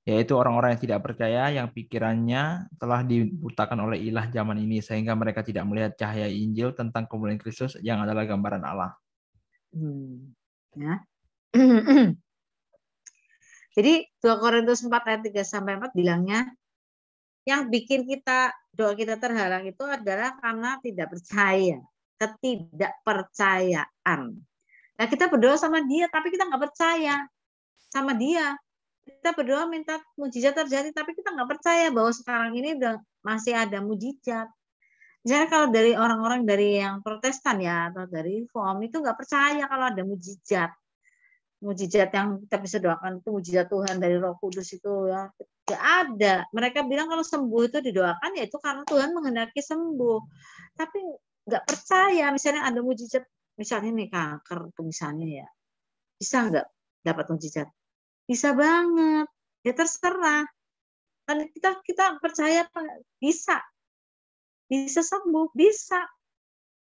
yaitu orang-orang yang tidak percaya, yang pikirannya telah dibutakan oleh ilah zaman ini, sehingga mereka tidak melihat cahaya Injil tentang kemuliaan Kristus yang adalah gambaran Allah. Ya. Jadi 2 Korintus 4 ayat 3 sampai 4 bilangnya yang bikin doa kita terhalang itu adalah karena tidak percaya, ketidakpercayaan. Nah kita berdoa sama dia tapi kita nggak percaya sama dia. Kita berdoa minta mujizat terjadi tapi kita nggak percaya bahwa sekarang ini udah masih ada mujizat. Misalnya kalau dari orang-orang dari yang Protestan ya atau dari Reform itu nggak percaya kalau ada mujizat. Mujizat yang kita bisa doakan itu mujizat Tuhan dari Roh Kudus itu ya tidak ada. Mereka bilang kalau sembuh itu didoakan ya itu karena Tuhan menghendaki sembuh. Tapi nggak percaya misalnya ada mujizat misalnya nih kanker tuh misalnya ya bisa nggak dapat mujizat? Bisa banget. Ya terserah. Kan kita percaya bisa sembuh bisa.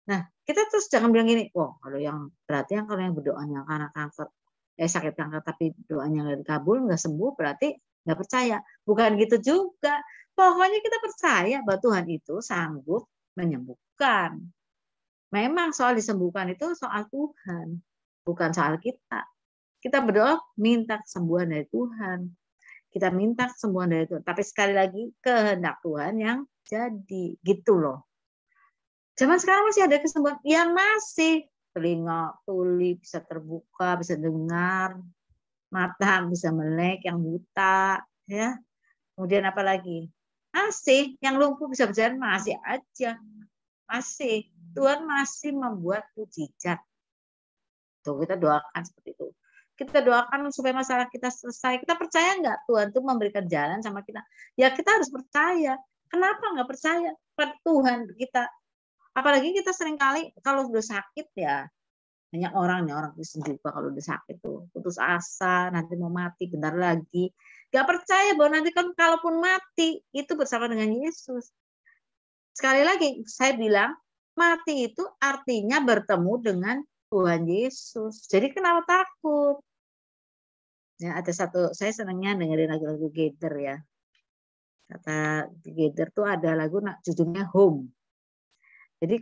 Nah kita terus jangan bilang gini, oh kalau yang berarti kalau yang berdoanya karena kanker sakit kanker tapi doanya nggak dikabul, nggak sembuh, berarti nggak percaya. Bukan gitu juga. Pokoknya kita percaya bahwa Tuhan itu sanggup menyembuhkan. Memang soal disembuhkan itu soal Tuhan, bukan soal kita. Kita berdoa minta kesembuhan dari Tuhan. Kita minta kesembuhan dari Tuhan. Tapi sekali lagi kehendak Tuhan yang jadi, gitu loh. Zaman sekarang masih ada kesembuhan? Ya masih. Telinga tuli bisa terbuka, bisa dengar, mata bisa melek, yang buta, ya. Kemudian apa lagi? Masih, yang lumpuh bisa berjalan masih aja, masih. Tuhan masih membuat mujizat. Tuh kita doakan seperti itu. Kita doakan supaya masalah kita selesai. Kita percaya nggak Tuhan tuh memberikan jalan sama kita? Ya kita harus percaya. Kenapa nggak percaya pada Tuhan kita? Apalagi kita seringkali kalau udah sakit ya, banyak orang Kristen juga kalau udah sakit tuh putus asa, nanti mau mati bentar lagi. Gak percaya bahwa nanti kan kalaupun mati itu bersama dengan Yesus. Sekali lagi saya bilang mati itu artinya bertemu dengan Tuhan Yesus. Jadi kenapa takut? Ya, ada satu, saya senangnya dengerin lagu-lagu Gather ya. Kata Gather tuh ada lagu judulnya Home. Jadi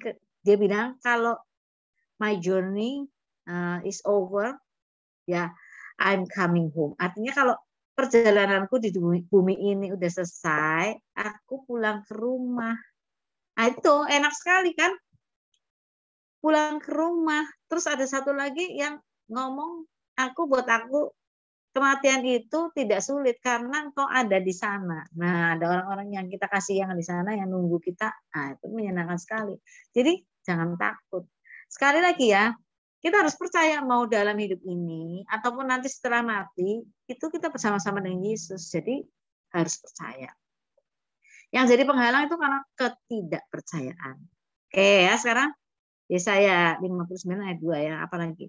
dia bilang kalau my journey is over, ya I'm coming home. Artinya kalau perjalananku di bumi ini udah selesai, aku pulang ke rumah. Nah, itu enak sekali kan? Pulang ke rumah. Terus ada satu lagi yang ngomong, buat aku kematian itu tidak sulit karena engkau ada di sana. Nah, ada orang-orang yang kita kasih yang di sana yang nunggu kita. Nah, itu menyenangkan sekali. Jadi jangan takut. Sekali lagi ya, kita harus percaya mau dalam hidup ini ataupun nanti setelah mati, itu kita bersama-sama dengan Yesus. Jadi harus percaya. Yang jadi penghalang itu karena ketidakpercayaan. Oke ya, sekarang Yesaya 59 ayat 2 ya, apalagi?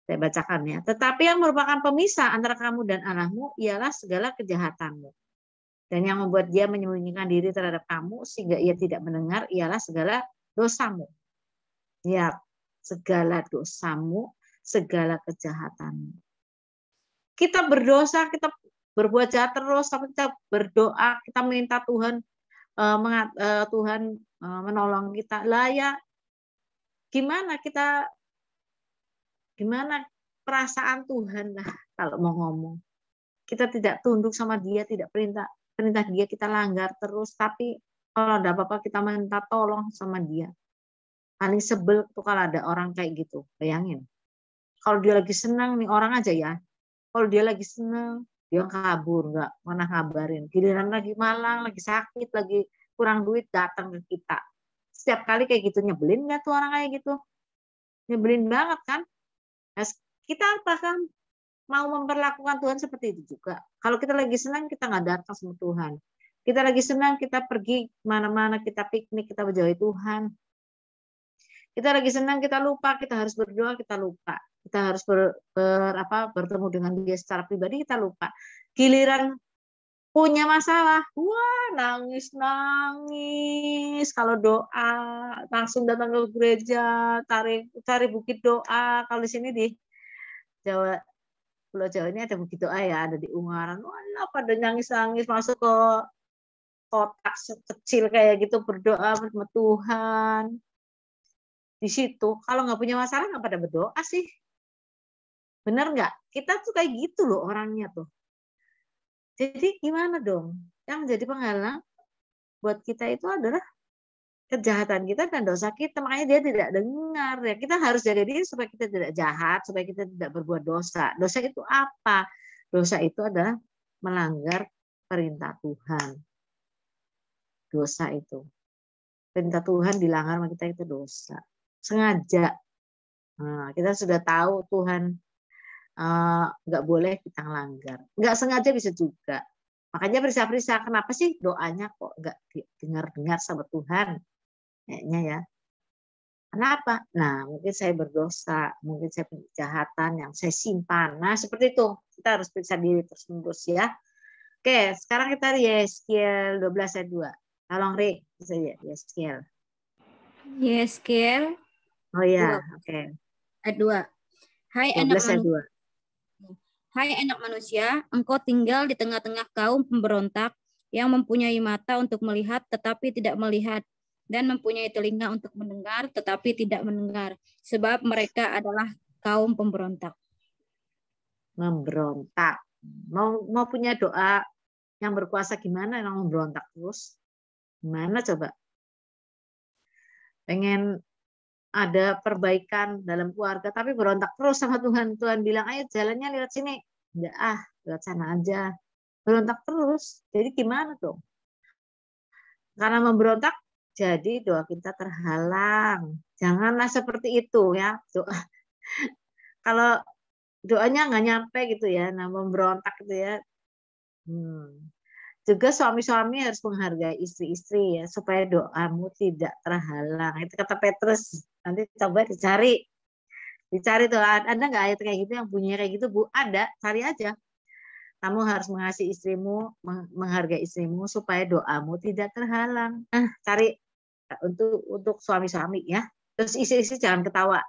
Saya bacakan ya. Tetapi yang merupakan pemisah antara kamu dan Allahmu ialah segala kejahatanmu. Dan yang membuat dia menyembunyikan diri terhadap kamu sehingga ia tidak mendengar ialah segala dosamu. Ya, segala dosamu, segala kejahatanmu. Kita berdosa, kita berbuat jahat terus, tapi kita berdoa, kita minta Tuhan Tuhan menolong kita. Lah ya, gimana perasaan Tuhan lah kalau mau ngomong. Kita tidak tunduk sama dia, tidak perintah dia kita langgar terus, tapi kalau ada apa-apa kita minta tolong sama dia. Paling sebel tuh kalau ada orang kayak gitu, bayangin. Kalau dia lagi senang nih orang aja ya, kalau dia lagi senang, dia kabur, nggak pernah ngabarin. Giliran lagi malang, lagi sakit, lagi kurang duit, datang ke kita. Setiap kali kayak gitu, nyebelin nggak tuh orang kayak gitu? Nyebelin banget kan? Nah, kita bahkan mau memperlakukan Tuhan seperti itu juga. Kalau kita lagi senang, kita nggak datang sama Tuhan. Kita lagi senang, kita pergi mana-mana, kita piknik, kita menjauhi Tuhan. Kita lagi senang, kita lupa, kita harus berdoa, kita lupa. Kita harus bertemu dengan dia secara pribadi, kita lupa. Giliran punya masalah, wah nangis. Kalau doa, langsung datang ke gereja, cari bukit doa. Kalau di sini di Jawa, Pulau Jawa ini ada bukit doa ya, ada di Ungaran. Wah, pada nangis-nangis masuk ke kotak kecil kayak gitu berdoa sama Tuhan. Di situ kalau nggak punya masalah nggak pada berdoa sih, bener nggak? Kita tuh kayak gitu loh orangnya tuh. Jadi gimana dong? Yang jadi penghalang buat kita itu adalah kejahatan kita dan dosa kita. Makanya dia tidak dengar ya. Kita harus jaga diri supaya kita tidak jahat, supaya kita tidak berbuat dosa. Dosa itu apa? Dosa itu adalah melanggar perintah Tuhan. Dosa itu. Perintah Tuhan dilanggar sama kita itu dosa. Sengaja. Nah, kita sudah tahu Tuhan nggak boleh kita melanggar. Nggak sengaja bisa juga. Makanya periksa-periksa, kenapa sih doanya kok nggak dengar-dengar sama Tuhan? Kayaknya ya. Kenapa? Nah, mungkin saya berdosa, mungkin saya punya kejahatan yang saya simpan. Nah, seperti itu. Kita harus periksa diri terus-menerus ya. Oke, sekarang kita Yeskiel 12 ayat 2. Tolong Ri, bisa ya Yeskiel. Yeskiel. Oh ya, oke. Ayat 2. Hai anak manusia, engkau tinggal di tengah-tengah kaum pemberontak yang mempunyai mata untuk melihat tetapi tidak melihat, dan mempunyai telinga untuk mendengar tetapi tidak mendengar, sebab mereka adalah kaum pemberontak. Memberontak. Mau punya doa yang berkuasa gimana yang memberontak terus? Gimana coba? Pengen ada perbaikan dalam keluarga tapi berontak terus sama Tuhan. Tuhan bilang, ayo jalannya lewat sini. Enggak, lewat sana aja. Berontak terus. Jadi gimana dong? Karena memberontak, jadi doa kita terhalang. Janganlah seperti itu ya. Doa. Kalau doanya nggak nyampe gitu ya, nah memberontak gitu ya. Juga suami-suami harus menghargai istri-istri ya, supaya doamu tidak terhalang. Itu kata Petrus. Nanti coba dicari tuh, ada nggak ayat kayak gitu yang bunyinya kayak gitu Bu? Ada, cari aja. Kamu harus mengasihi istrimu, menghargai istrimu supaya doamu tidak terhalang. Cari untuk suami-suami ya. Terus istri-istri jangan ketawa.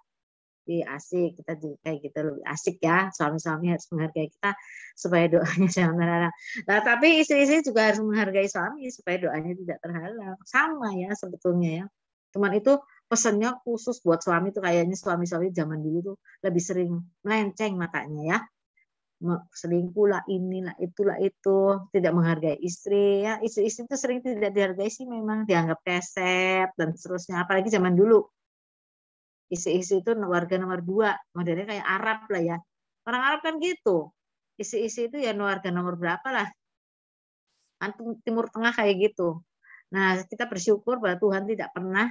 Asik, kita juga kayak gitu lebih asik ya. Suami-suami harus menghargai kita supaya doanya jangan terhalang. Nah, tapi istri-istri juga harus menghargai suami supaya doanya tidak terhalang. Sama ya sebetulnya ya. Cuman itu pesannya khusus buat suami tuh, kayaknya suami-suami zaman dulu tuh lebih sering melenceng matanya ya. Selingkuh lah, inilah itulah itu, tidak menghargai istri ya. Istri-istri itu sering tidak dihargai sih, memang dianggap keset dan seterusnya. Apalagi zaman dulu istri-istri itu warga nomor 2, modelnya kayak Arab lah ya. Orang Arab kan gitu, istri-istri itu ya warga nomor berapa lah, Timur Tengah kayak gitu. Nah, kita bersyukur bahwa Tuhan tidak pernah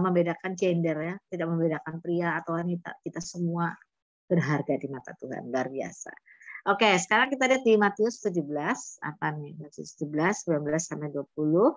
membedakan gender ya, tidak membedakan pria atau wanita. Kita semua berharga di mata Tuhan, luar biasa. Oke, sekarang kita lihat di Matius 17, apa nih? Matius 17, 19 sampai 20.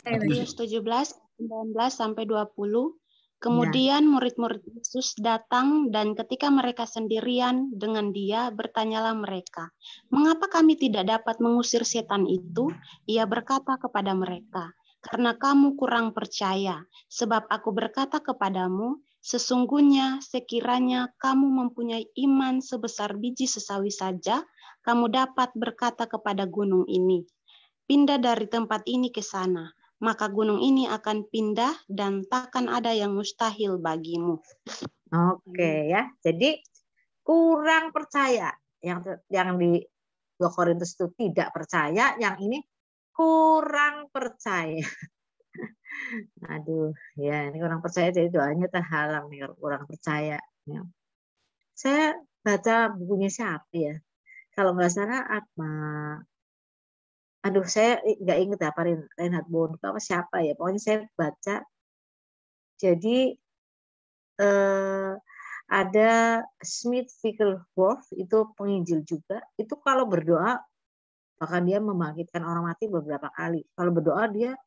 Matius 17, 19 sampai 20. Kemudian murid-murid Yesus datang, dan ketika mereka sendirian dengan Dia, bertanyalah mereka, "Mengapa kami tidak dapat mengusir setan itu?" Ia berkata kepada mereka, "Karena kamu kurang percaya, sebab aku berkata kepadamu, sesungguhnya sekiranya kamu mempunyai iman sebesar biji sesawi saja, kamu dapat berkata kepada gunung ini, 'Pindah dari tempat ini ke sana,' maka gunung ini akan pindah dan takkan ada yang mustahil bagimu." Oke ya, jadi kurang percaya. Yang di 2 Korintus itu tidak percaya, yang ini kurang percaya. Aduh, ya ini kurang percaya, jadi doanya terhalang nih, kurang percaya. Ya. Saya baca bukunya siapa ya? Kalau nggak salah apa? Aduh, saya nggak inget apa Reinhard Bonnke apa siapa ya. Pokoknya saya baca. Jadi ada Smith Wigglesworth, itu penginjil juga. Itu kalau berdoa bahkan dia membangkitkan orang mati beberapa kali. Kalau berdoa dia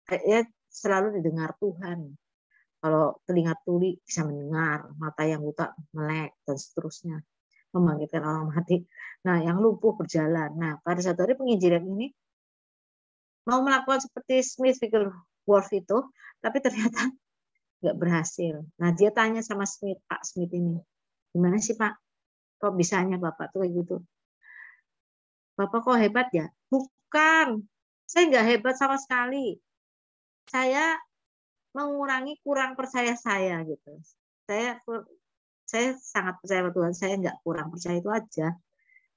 kayaknya selalu didengar Tuhan. Kalau telinga tuli bisa mendengar, mata yang buta melek, dan seterusnya. Membangkitkan orang mati. Nah, yang lumpuh berjalan. Nah, pada satu hari penginjilan ini mau melakukan seperti Smith Wigglesworth itu, tapi ternyata nggak berhasil. Nah, dia tanya sama Pak Smith ini, "Gimana sih Pak? Kok bisanya Bapak tuh kayak gitu?" "Bapak kok hebat ya?" "Bukan, saya nggak hebat sama sekali. Saya mengurangi kurang percaya saya gitu. Saya sangat percaya pada Tuhan. Saya nggak kurang percaya itu aja.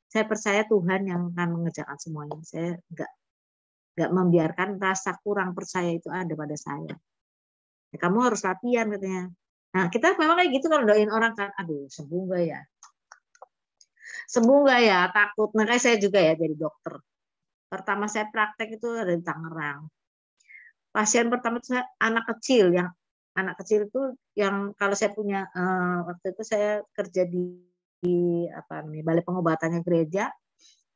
Saya percaya Tuhan yang akan mengerjakan semuanya. Saya nggak membiarkan rasa kurang percaya itu ada pada saya. Ya, kamu harus latihan," katanya. Nah, kita memang kayak gitu kalau doain orang kan, aduh sembuh nggak ya? Sembuh nggak ya? Takut. Makanya saya juga ya jadi dokter. Pertama saya praktek itu ada di Tangerang. Pasien pertama itu anak kecil itu yang kalau saya punya waktu itu saya kerja di apa nih balai pengobatannya gereja.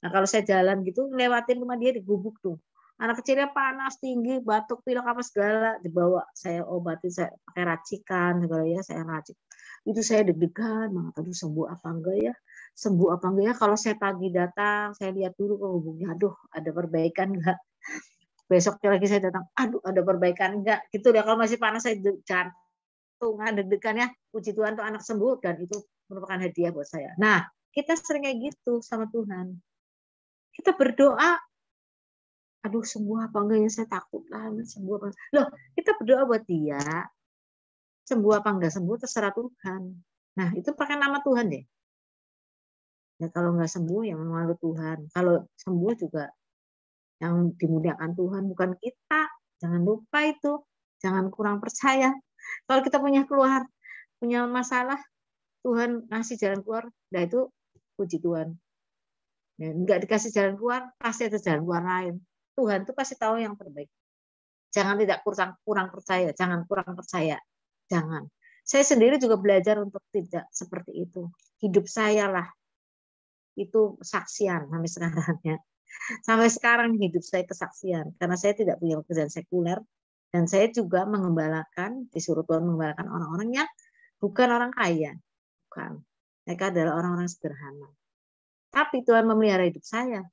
Nah, kalau saya jalan gitu ngelewatin rumah dia di gubuk tuh. Anak kecilnya panas tinggi, batuk, pilek apa segala, dibawa saya obati, saya pakai racikan segala ya, saya racik. Itu saya deg-degan banget, aduh sembuh apa enggak ya? Sembuh apa enggak ya? Kalau saya pagi datang, saya lihat dulu ke gubuknya, aduh ada perbaikan enggak? Besoknya lagi saya datang, aduh ada perbaikan enggak? Gitu ya, kalau masih panas saya jantungan deg-degan ya. Puji Tuhan tuh anak sembuh, dan itu merupakan hadiah buat saya. Nah, kita sering kayak gitu sama Tuhan. Kita berdoa, aduh sembuh apa enggak ya, saya takut lah sembuh apa. Loh, kita berdoa buat dia, sembuh apa enggak sembuh terserah Tuhan. Nah, itu pakai nama Tuhan deh. Ya kalau enggak sembuh ya malu Tuhan. Kalau sembuh juga yang dimuliakan Tuhan bukan kita. Jangan lupa itu. Jangan kurang percaya. Kalau kita punya masalah, Tuhan ngasih jalan keluar, nah itu puji Tuhan. Ya, enggak dikasih jalan keluar, pasti ada jalan keluar lain. Tuhan tuh pasti tahu yang terbaik. Jangan tidak kurang percaya, jangan kurang percaya. Jangan. Saya sendiri juga belajar untuk tidak seperti itu. Hidup saya lah itu kesaksian sampai sekarang ya. Sampai sekarang hidup saya kesaksian karena saya tidak punya pekerjaan sekuler dan saya juga mengembalakan, disuruh Tuhan mengembalakan orang-orang yang bukan orang kaya. Bukan. Mereka adalah orang-orang sederhana. Tapi Tuhan memelihara hidup saya.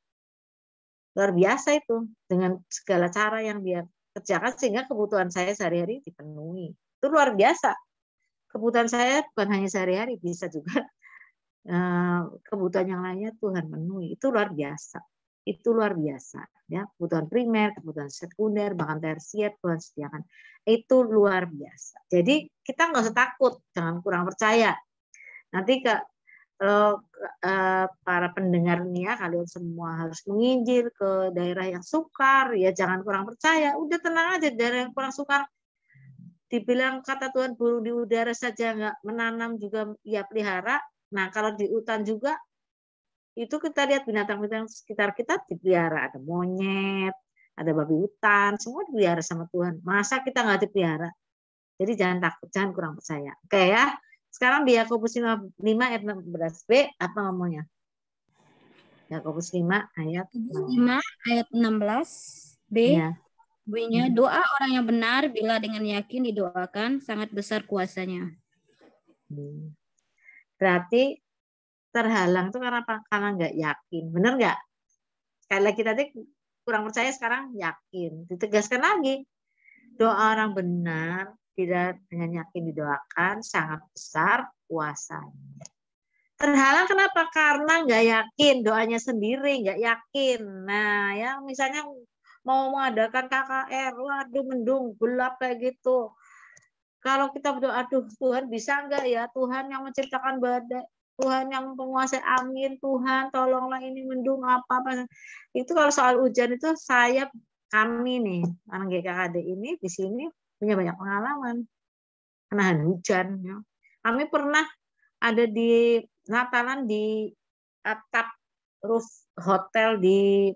Luar biasa itu. Dengan segala cara yang dia kerjakan sehingga kebutuhan saya sehari-hari dipenuhi. Itu luar biasa. Kebutuhan saya bukan hanya sehari-hari, bisa juga kebutuhan yang lainnya Tuhan penuhi. Itu luar biasa. Itu luar biasa. Ya, kebutuhan primer, kebutuhan sekunder, bahkan tersier Tuhan sediakan. Itu luar biasa. Jadi kita nggak usah takut, jangan kurang percaya. Nanti kalau para pendengar nih ya, kalian semua harus menginjil ke daerah yang sukar, ya jangan kurang percaya. Udah tenang aja, daerah yang kurang sukar. Dibilang kata Tuhan burung di udara saja nggak menanam juga ya pelihara. Nah kalau di hutan juga itu kita lihat binatang-binatang sekitar kita dipelihara, ada monyet, ada babi hutan, semua dipelihara sama Tuhan. Masa kita nggak dipelihara? Jadi jangan takut, jangan kurang percaya. Oke ya. Sekarang di Yakobus 5 ayat 16b apa ngomongnya? Yakobus 5 ayat 16b. Ya. Bunyinya, doa orang yang benar bila dengan yakin didoakan sangat besar kuasanya. Berarti terhalang itu karena apa? Karena nggak yakin. Benar nggak? Sekali lagi tadi kurang percaya, sekarang yakin. Ditegaskan lagi. Doa orang benar bila dengan yakin didoakan sangat besar kuasanya. Terhalang kenapa? Karena nggak yakin, doanya sendiri nggak yakin. Nah, ya misalnya mau mengadakan KKR, waduh mendung gelap kayak gitu. Kalau kita berdoa, aduh Tuhan bisa nggak ya? Tuhan yang menciptakan badai, Tuhan yang menguasai angin, Tuhan tolonglah ini mendung apa-apa. Itu kalau soal hujan itu kami nih, anak GKKD ini di sini punya banyak pengalaman menahan hujan. Ya. Kami pernah ada di Natalan di atap roof hotel di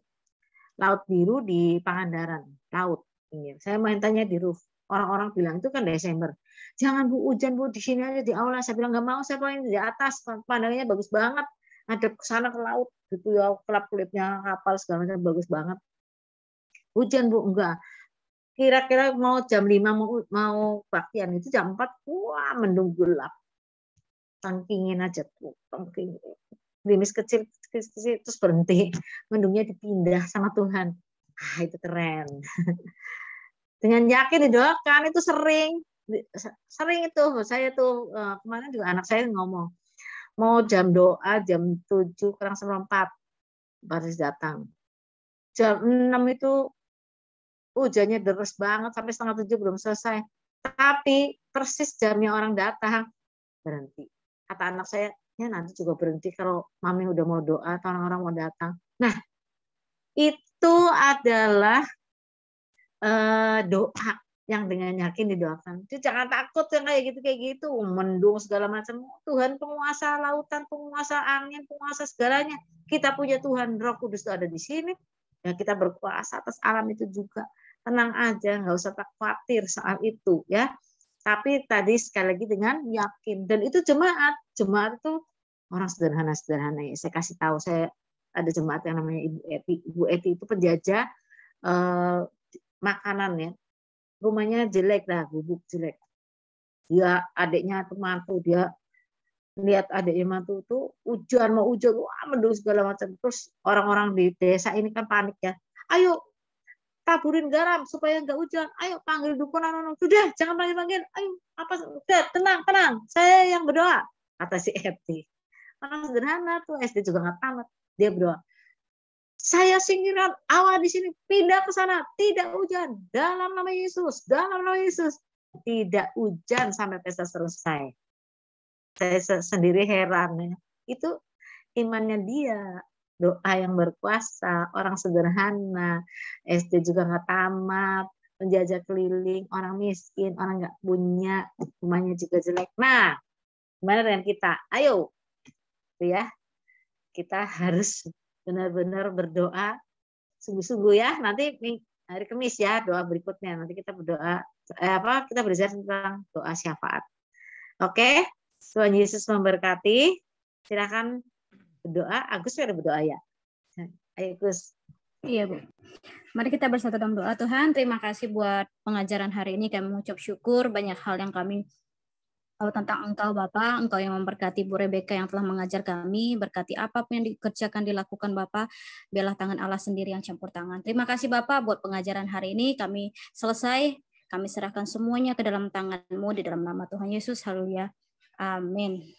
Laut Biru di Pangandaran, laut. Saya main tanya di roof. Orang-orang bilang itu kan Desember. Jangan Bu, hujan Bu, di sini aja di aula. Saya bilang nggak mau, saya main di atas. Pandangannya bagus banget. Ada ke sana ke laut gitu ya, kelap-kelipnya kapal segala macam bagus banget. Hujan Bu, enggak. Kira-kira mau jam 5 mau baktian itu jam 4, wah mendung gelap. Tangkingin aja tuh, tangkingin. Gerimis kecil terus berhenti, mendungnya dipindah sama Tuhan. Itu keren. Dengan yakin didoakan itu sering itu saya tuh kemarin juga anak saya ngomong mau jam doa jam 7 kurang 4 baru datang. Jam 6 itu hujannya deras banget sampai setengah 7 belum selesai. Tapi persis jamnya orang datang berhenti. Kata anak saya, ya nanti juga berhenti kalau mami udah mau doa atau orang-orang mau datang. Nah, itu adalah doa yang dengan yakin didoakan. Jadi jangan takut yang kayak gitu, mendung segala macam. Tuhan penguasa lautan, penguasa angin, penguasa segalanya. Kita punya Tuhan, Roh Kudus itu ada di sini. Ya kita berkuasa atas alam itu juga. Tenang aja, nggak usah khawatir soal itu ya. Tapi tadi sekali lagi dengan yakin. Dan itu jemaat itu orang sederhana-sederhana. Saya kasih tahu, saya ada jemaat yang namanya Ibu Eti. Ibu Eti itu penjajah makanan ya. Rumahnya jelek lah, bubuk jelek. Dia adiknya tuh mantu, dia lihat adiknya mantu tuh hujan, wah mendung segala macam. Terus orang-orang di desa ini kan panik ya. Ayo taburin garam supaya nggak hujan. Ayo panggil dukun, sudah jangan panggil-panggil. Ayo udah tenang, saya yang berdoa. Kata si Eti. Orang sederhana tuh, SD juga nggak tamat. Dia berdoa. Saya singkirkan awan di sini, pindah ke sana, tidak hujan. Dalam nama Yesus, tidak hujan sampai pesta selesai. Saya sendiri heran ya. Itu imannya dia. Doa yang berkuasa, orang sederhana, SD juga nggak tamat, penjajah keliling, orang miskin, orang nggak punya, rumahnya juga jelek. Nah, gimana dengan kita? Ayo, ya, kita harus benar-benar berdoa sungguh-sungguh ya. Nanti hari Kamis ya doa berikutnya. Nanti kita berdoa kita belajar tentang doa syafaat. Oke, Tuhan Yesus memberkati. Silakan berdoa. Agus sudah berdoa ya. Ayo Gus. Iya Bu. Mari kita bersatu dalam doa. Tuhan, terima kasih buat pengajaran hari ini. Kami mengucap syukur banyak hal yang kami Kalau tentang Engkau Bapa, Engkau yang memberkati Bu Rebecca yang telah mengajar kami, berkati apapun yang dikerjakan, dilakukan Bapa, biarlah tangan Allah sendiri yang campur tangan. Terima kasih Bapa buat pengajaran hari ini, kami selesai, kami serahkan semuanya ke dalam tangan-Mu di dalam nama Tuhan Yesus, haleluya, amin.